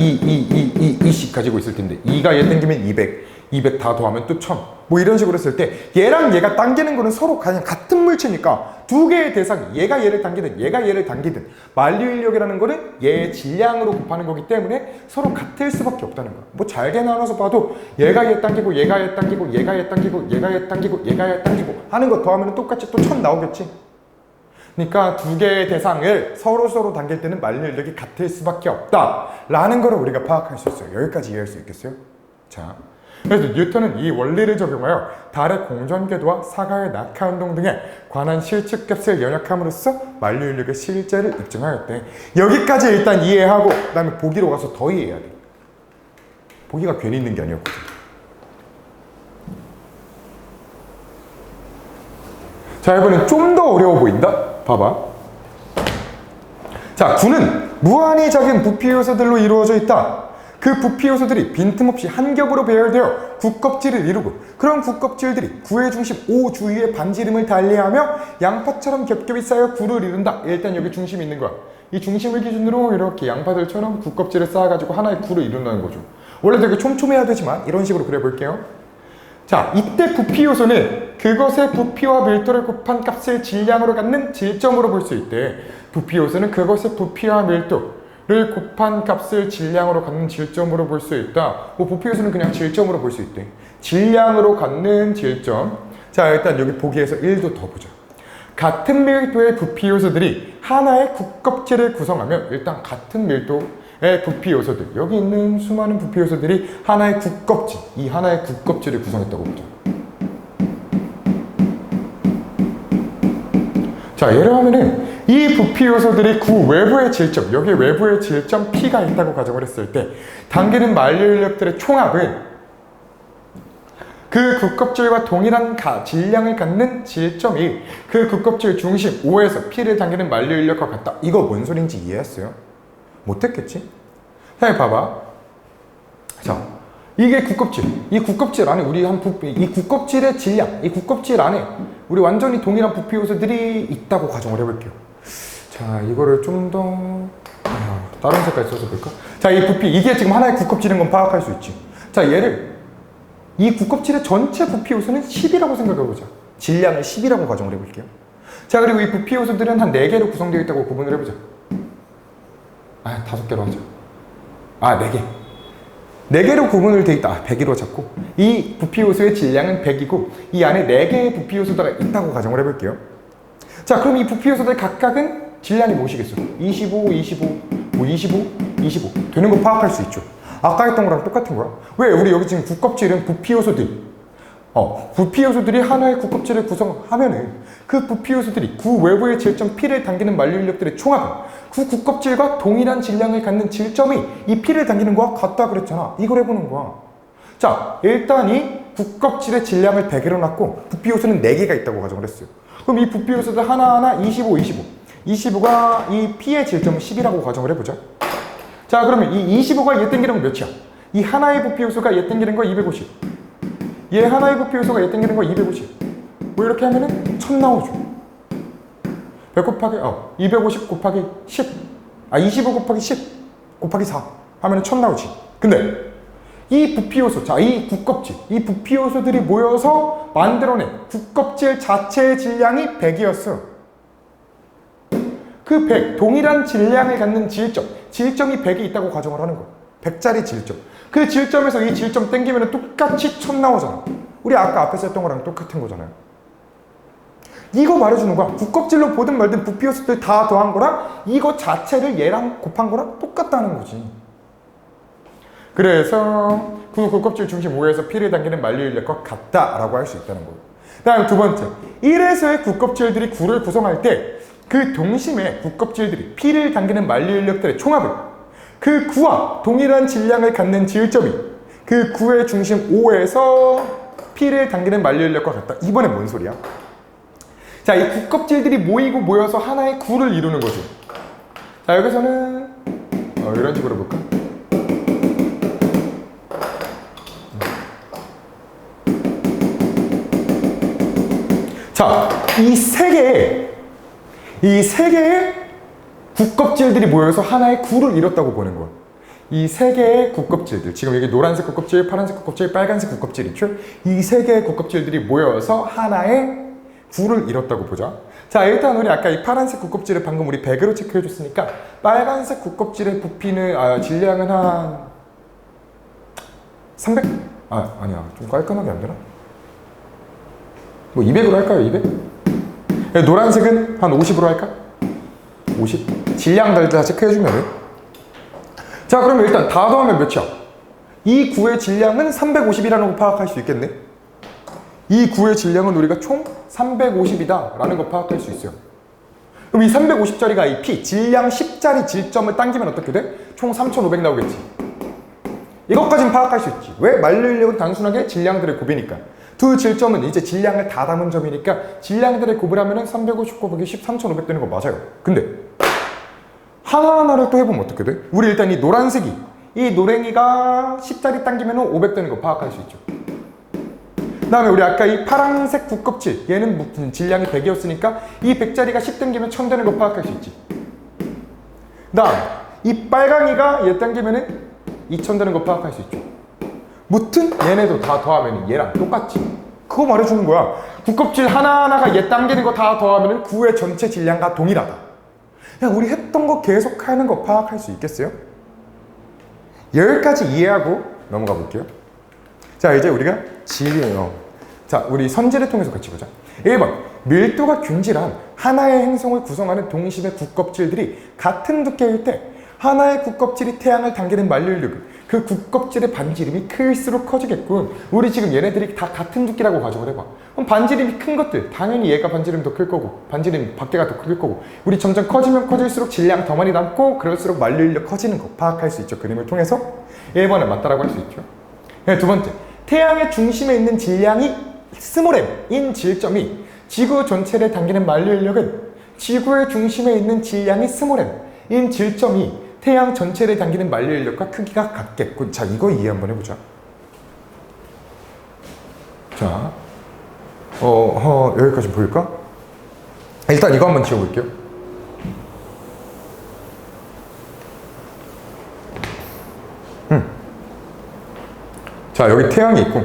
2씩 가지고 있을 텐데 2가 얘 당기면 200 다 더하면 또 1000. 뭐 이런 식으로 했을 때 얘랑 얘가 당기는 거는 서로 그냥 같은 물체니까 두 개의 대상이 얘가 얘를 당기든 얘가 얘를 당기든 만류인력이라는 거는 얘의 질량으로 곱하는 거기 때문에 서로 같을 수밖에 없다는 거야. 뭐 잘게 나눠서 봐도 얘가 얘 당기고 얘가 얘 당기고 얘가 얘 당기고 얘가 얘 당기고 얘가 얘 당기고 하는 거 더하면 똑같이 또 1000 나오겠지. 그러니까 두 개의 대상을 서로 당길 때는 만류인력이 같을 수밖에 없다라는 거를 우리가 파악할 수 있어요. 여기까지 이해할 수 있겠어요? 자, 그래서 뉴턴은 이 원리를 적용하여 달의 공전 궤도와 사가의 낙하 운동 등에 관한 실측값을 연역함으로써 만류인력의 실제를 입증하였대. 여기까지 일단 이해하고 그 다음에 보기로 가서 더 이해해야 돼. 보기가 괜히 있는 게 아니었거든. 자, 이번엔 좀 더 어려워 보인다? 봐봐. 자, 구는 무한히 작은 부피 요소들로 이루어져 있다. 그 부피 요소들이 빈틈없이 한 겹으로 배열되어 구껍질을 이루고 그런 구껍질들이 구의 중심 O 주위의 반지름을 달리하며 양파처럼 겹겹이 쌓여 구를 이룬다. 일단 여기 중심이 있는 거야. 이 중심을 기준으로 이렇게 양파들처럼 구껍질을 쌓아가지고 하나의 구를 이룬다는 거죠. 원래 되게 촘촘해야 되지만 이런 식으로 그려볼게요. 자, 이때 부피 요소는 그것의 부피와 밀도를 곱한 값을 질량으로 갖는 질점으로 볼 수 있대. 부피 요소는 그것의 부피와 밀도를 곱한 값을 질량으로 갖는 질점으로 볼 수 있다. 부피 요소는 그냥 질점으로 볼 수 있대. 질량으로 갖는 질점. 자, 일단 여기 보기에서 1도 더 보자. 같은 밀도의 부피 요소들이 하나의 국껍질을 구성하면 일단 같은 밀도의 부피 요소들, 여기 있는 수많은 부피 요소들이 하나의 국껍질, 이 하나의 국껍질을 구성했다고 보자. 자, 예를 하면은 이 부피 요소들이 구 외부의 질점, 여기 외부의 질점 P가 있다고 가정을 했을 때 당기는 만류인력들의 총합은 그 국껍질과 동일한 질량을 갖는 질점이 그 국껍질 중심 O에서 P를 당기는 만류인력과 같다. 이거 뭔 소린지 이해했어요? 못했겠지? 자, 봐봐. 자, 이게 국껍질. 이 국껍질 안에 우리 이 국껍질의 질량, 이 국껍질 안에 우리 완전히 동일한 부피 요소들이 있다고 가정을 해볼게요. 자, 이거를 좀 더 다른 색깔 써서 볼까? 자, 이 부피, 이게 지금 하나의 국껍질인 건 파악할 수 있지. 자, 얘를 이 국껍질의 전체 부피 요소는 10이라고 생각해보자. 질량을 10이라고 가정을 해볼게요. 자, 그리고 이 부피 요소들은 한 4개로 구성되어 있다고 구분을 해보자. 5개로 하자. 4개. 4개로 구분을 되어 있다. 100으로 잡고 이 부피 요소의 질량은 100이고 이 안에 4개의 부피 요소가 있다고 가정을 해볼게요. 자, 그럼 이 부피 요소들 각각은 질량이 무엇이겠어? 25, 25, 25 되는 거 파악할 수 있죠. 아까 했던 거랑 똑같은 거야. 왜? 우리 여기 지금 국껍질은 부피 요소들, 부피 요소들이 하나의 국껍질을 구성하면은 그 부피 요소들이 구 외부의 질점 P를 당기는 만류인력들의 총합은 그 국껍질과 동일한 질량을 갖는 질점이 이 P를 당기는 거와 같다 그랬잖아. 이걸 해보는 거야. 자, 일단 이 국껍질의 질량을 100으로 놨고 부피 요소는 4개가 있다고 가정을 했어요. 그럼 이 부피 요소들 하나하나 25, 25. 25가 이 P의 질점은 10이라고 가정을 해보자. 자, 그러면 이 25가 얘 땡기는 건 몇이야? 이 하나의 부피 요소가 얘 땡기는 거 250. 얘 하나의 부피 요소가 얘 땡기는 거 250. 뭐 이렇게 하면은 1000 나오죠. 100 곱하기 250 곱하기 10. 25 곱하기 10 곱하기 4 하면은 1000 나오지. 근데 이 부피 요소, 자, 이 국껍질, 이 부피 요소들이 모여서 만들어낸 국껍질 자체의 질량이 100이었어. 그 100, 동일한 질량을 갖는 질점이 100이 있다고 가정을 하는 거야. 100짜리 질점. 그 질점에서 이 질점 땡기면 똑같이 1000 나오잖아. 우리 아까 앞에서 했던 거랑 똑같은 거잖아요. 이거 말해주는 거야. 국껍질로 보든 말든 부피 요소들 다 더한 거랑 이거 자체를 얘랑 곱한 거랑 똑같다는 거지. 그래서 그 국껍질 중심 5에서 P를 당기는 만류인력과 같다라고 할 수 있다는 거예요. 다음 두 번째, 1에서의 국껍질들이 9를 구성할 때 그 동심의 국껍질들이 P를 당기는 만류인력들의 총합을 그 9와 동일한 질량을 갖는 질점이 그 9의 중심 5에서 P를 당기는 만류인력과 같다. 이번에 뭔 소리야? 자, 이 국껍질들이 모이고 모여서 하나의 9를 이루는 거죠. 자, 여기서는 이런 식으로 볼까? 자, 이 세 개의 국껍질들이 모여서 하나의 9를 이뤘다고 보는 거야. 이 세 개의 국껍질들, 지금 여기 노란색 국껍질, 파란색 국껍질, 빨간색 국껍질 있죠? 이 세 개의 국껍질들이 모여서 하나의 9를 이뤘다고 보자. 자, 일단 우리 아까 이 파란색 국껍질을 방금 우리 100으로 체크해줬으니까 빨간색 국껍질의 부피는, 질량은 한 300? 아니야. 좀 깔끔하게 안 되나? 뭐 200으로 할까요? 200? 노란색은 한 50으로 할까? 50? 질량 다 체크해주면 돼. 자, 그러면 일단 다 더하면 몇이야? 이 9의 질량은 350이라는 거 파악할 수 있겠네? 이 9의 질량은 우리가 총 350이다 라는 거 파악할 수 있어요. 그럼 이 350짜리가 이 P, 질량 10짜리 질점을 당기면 어떻게 돼? 총 3500 나오겠지. 이것까지는 파악할 수 있지. 왜? 만류인력은 단순하게 질량들의 곱이니까. 두 질점은 이제 질량을 다 담은 점이니까 질량들의 곱을 하면은 350 곱하기 10, 3500 되는 거 맞아요. 근데 하나하나를 또 해보면 어떻게 돼? 우리 일단 이 노란색이, 이 노랭이가 10짜리 당기면 500 되는 거 파악할 수 있죠. 그 다음에 우리 아까 이 파란색 국껍질, 얘는 무슨 질량이 100이었으니까 이 100짜리가 10 당기면 1000 되는 거 파악할 수 있지. 그 다음 이 빨강이가 얘 당기면은 2000 되는 거 파악할 수 있죠. 무튼 얘네도 다 더하면 얘랑 똑같지. 그거 말해주는 거야. 국껍질 하나하나가 얘 당기는 거 다 더하면 9의 전체 질량과 동일하다. 그냥 우리 했던 거 계속 하는 거 파악할 수 있겠어요? 여기까지 이해하고 넘어가 볼게요. 자, 이제 우리가 질이에요. 자, 우리 선질을 통해서 같이 보자. 1번, 밀도가 균질한 하나의 행성을 구성하는 동심의 국껍질들이 같은 두께일 때 하나의 국껍질이 태양을 당기는 만류인력은 그 국껍질의 반지름이 클수록 커지겠군. 우리 지금 얘네들이 다 같은 두께라고 가정을 해봐. 그럼 반지름이 큰 것들, 당연히 얘가 반지름 더 클 거고 반지름 밖에가 더 클 거고 우리 점점 커지면 커질수록 질량 더 많이 남고 그럴수록 만류인력 커지는 거 파악할 수 있죠. 그림을 통해서 1번은 맞다라고 할 수 있죠. 두 번째, 태양의 중심에 있는 질량이 스몰 m인 질점이 지구 전체를 당기는 만류인력은 지구의 중심에 있는 질량이 스몰 m인 질점이 태양 전체를 당기는 만류인력과 크기가 같겠군. 자, 이거 이해 한번 해보자. 자, 여기까지 보일까? 일단 이거 한번 지워볼게요. 자, 여기 태양이 있고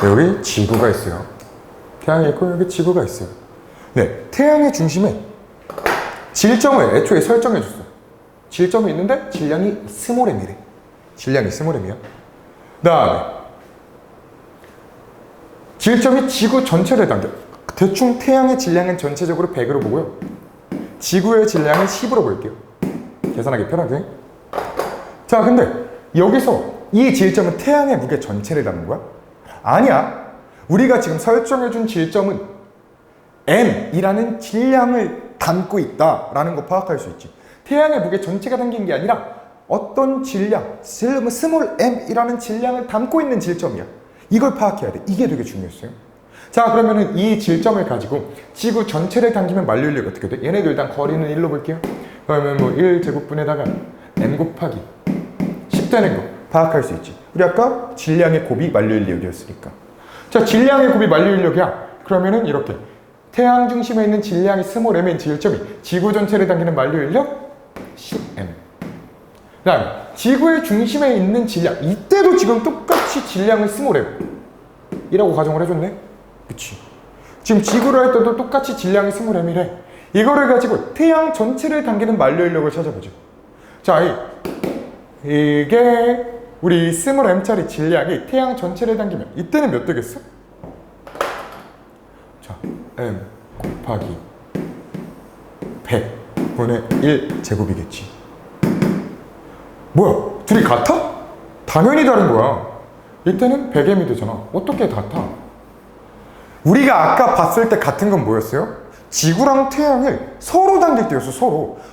여기 지구가 있어요. 태양이 있고 여기 지구가 있어요. 네, 태양의 중심에 질점을 애초에 설정해줬어. 질점이 있는데 질량이 스몰 m이래. 질량이 스몰 m이야. 그 다음에 질점이 지구 전체를 당겨. 대충 태양의 질량은 전체적으로 100으로 보고요. 지구의 질량은 10으로 볼게요. 계산하기 편하게. 자, 근데 여기서 이 질점은 태양의 무게 전체를 담는 거야? 아니야. 우리가 지금 설정해준 질점은 m이라는 질량을 담고 있다라는 거 파악할 수 있지. 태양의 무게 전체가 담긴 게 아니라 어떤 질량, 스몰 m이라는 질량을 담고 있는 질점이야. 이걸 파악해야 돼. 이게 되게 중요했어요. 자, 그러면은 이 질점을 가지고 지구 전체를 당기면 만류인력이 어떻게 돼? 얘네들 일단 거리는 1로 볼게요. 그러면 뭐 1제곱분에다가 m 곱하기 10 되는 거 파악할 수 있지. 우리 아까 질량의 곱이 만류인력이었으니까. 자, 질량의 곱이 만류인력이야. 그러면은 이렇게 태양 중심에 있는 질량이 스몰 m인 질점이 지구 전체를 당기는 만류인력 10m. 그 다음에 지구의 중심에 있는 질량, 이때도 지금 똑같이 질량을 스몰 m이라고 가정을 해줬네. 그치? 지금 지구를 할 때도 똑같이 질량이 스몰 m이래. 이거를 가지고 태양 전체를 당기는 만류인력을 찾아보죠. 자, 이게 우리 스몰 m짜리 질량이 태양 전체를 당기면 이때는 몇 되겠어? 자, m 곱하기 100분의 1 제곱이겠지. 뭐야? 둘이 같아? 당연히 다른 거야. 이때는 100m이 되잖아. 어떻게 같아? 우리가 아까 봤을 때 같은 건 뭐였어요? 지구랑 태양을 서로 당길 때였어.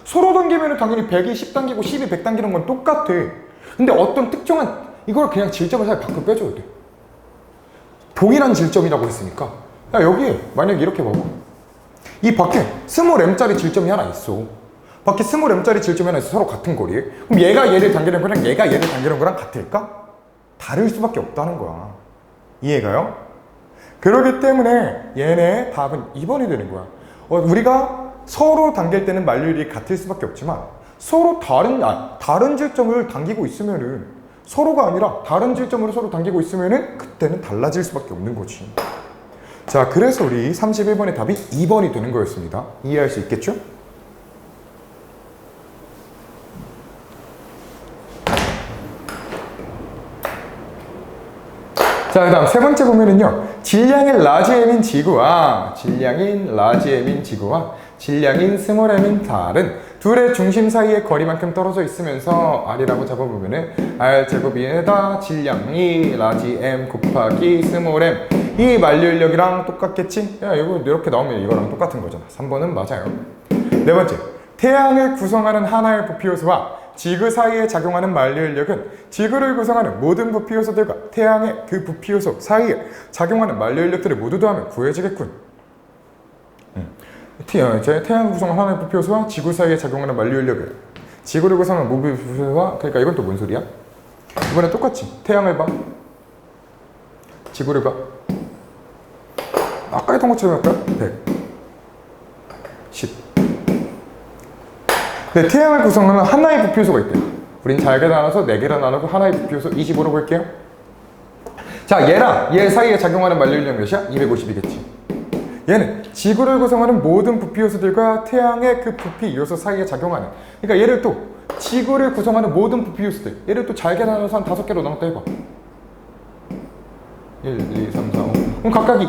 서로 당기면 당연히 100이 10 당기고 10이 100 당기는 건 똑같아. 근데 어떤 특정한 이걸 그냥 질점을 살 밖으로 빼줘도 돼. 동일한 질점이라고 했으니까. 야, 여기 만약에 이렇게 봐봐. 이 밖에 스몰 m짜리 질점이 하나 있어. 밖에 스몰 m짜리 질점이 하나 있어. 서로 같은 거리에. 그럼 얘가 얘를 당기는 거랑 얘가 얘를 당기는 거랑 같을까? 다를 수밖에 없다는 거야. 이해가요? 그렇기 때문에 얘네 답은 2번이 되는 거야. 우리가 서로 당길 때는 만류인력이 같을 수밖에 없지만 서로 다른 질점을 당기고 있으면은 서로가 아니라 다른 질점으로 서로 당기고 있으면은 그때는 달라질 수밖에 없는 거지. 자, 그래서 우리 31번의 답이 2번이 되는 거였습니다. 이해할 수 있겠죠? 자, 그 다음 세 번째 보면은요, 질량인 라지 m인 지구와 질량인 스몰 m인 달은 둘의 중심 사이의 거리만큼 떨어져 있으면서 R이라고 잡아보면은 R 제곱위에다 질량이 라지 m 곱하기 스몰 m, 이 만류인력이랑 똑같겠지? 야, 이거 이렇게 나오면 이거랑 똑같은 거잖아. 3번은 맞아요. 네 번째, 태양을 구성하는 하나의 부피요소와 지구 사이에 작용하는 만류인력은 지구를 구성하는 모든 부피요소들과 태양의 그 부피요소 사이에 작용하는 만류인력들을 모두 더하면 구해지겠군. 태양을 구성하는 하나의 부피요소와 지구 사이에 작용하는 만류인력을 지구를 구성하는 모든 부피요소와, 그러니까 이건 또 뭔 소리야? 이번에 똑같이 태양을 봐, 지구를 봐. 아까 했던 것처럼 할까요? 100, 10. 네, 태양을 구성하는 하나의 부피요소가 있대. 우린 잘게 나눠서 4개로 나누고 하나의 부피요소 25로 볼게요. 자, 얘랑 얘 사이에 작용하는 만류인력 몇이야? 250이겠지. 얘는 지구를 구성하는 모든 부피요소들과 태양의 그 부피요소 사이에 작용하는, 그러니까 얘를 또 지구를 구성하는 모든 부피요소들, 얘를 또 잘게 나눠서 한 5개로 나눴다 해봐. 1, 2, 3, 4, 5. 그럼 각각이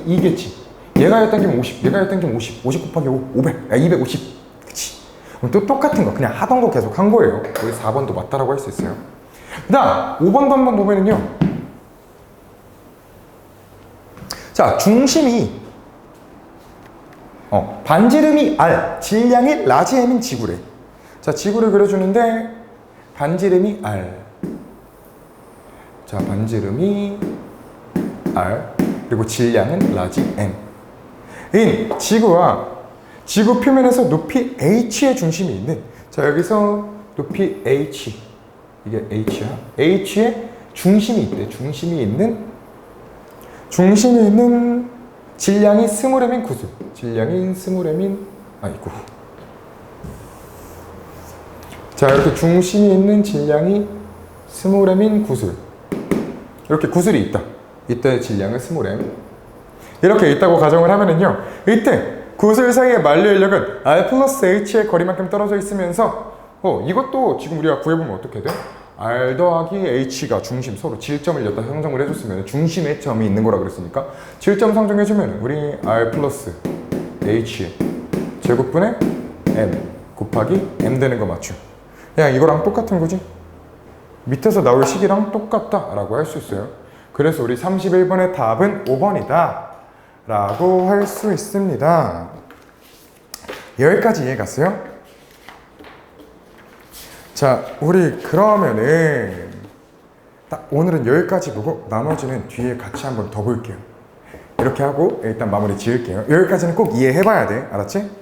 2겠지. 얘가 당기면 50, 얘가 당기면 50, 50 곱하기 5, 500, 250. 그치. 그럼 또 똑같은 거 그냥 하던 거 계속 한 거예요. 우리 4번도 맞다라고 할 수 있어요. 그 다음 5번도 한번 보면은요, 자, 중심이 반지름이 R, 질량이 라지 m인 지구래. 자, 지구를 그려주는데 반지름이 R. 자, 반지름이 R, 그리고 질량은 라지 M. 인 지구와 지구 표면에서 높이 h의 중심이 있는, 자, 여기서 높이 h, 이게 h야. h의 중심이 있대. 중심이 있는 질량이 스몰 m인 구슬. 질량인 스몰 m인, 아이고. 자, 이렇게 중심이 있는 질량이 스몰 m인 구슬. 이렇게 구슬이 있다. 이때 질량은 스몰 m. 이렇게 있다고 가정을 하면은요, 이때 구슬 사이의 만류인력은 R 플러스 H의 거리만큼 떨어져 있으면서 이것도 지금 우리가 구해보면 어떻게 돼? R 더하기 H가 중심, 서로 질점을 여기다 상정을 해줬으면 중심의 점이 있는 거라 그랬으니까 질점 상정해주면 우리 R 플러스 H 제곱분의 M 곱하기 M 되는 거 맞죠? 그냥 이거랑 똑같은 거지? 밑에서 나올 식이랑 똑같다 라고 할 수 있어요. 그래서 우리 31번의 답은 5번이다 라고 할 수 있습니다. 여기까지 이해 갔어요? 자, 우리 그러면은 딱 오늘은 여기까지 보고 나머지는 뒤에 같이 한번 더 볼게요. 이렇게 하고 일단 마무리 지을게요. 여기까지는 꼭 이해해봐야 돼. 알았지?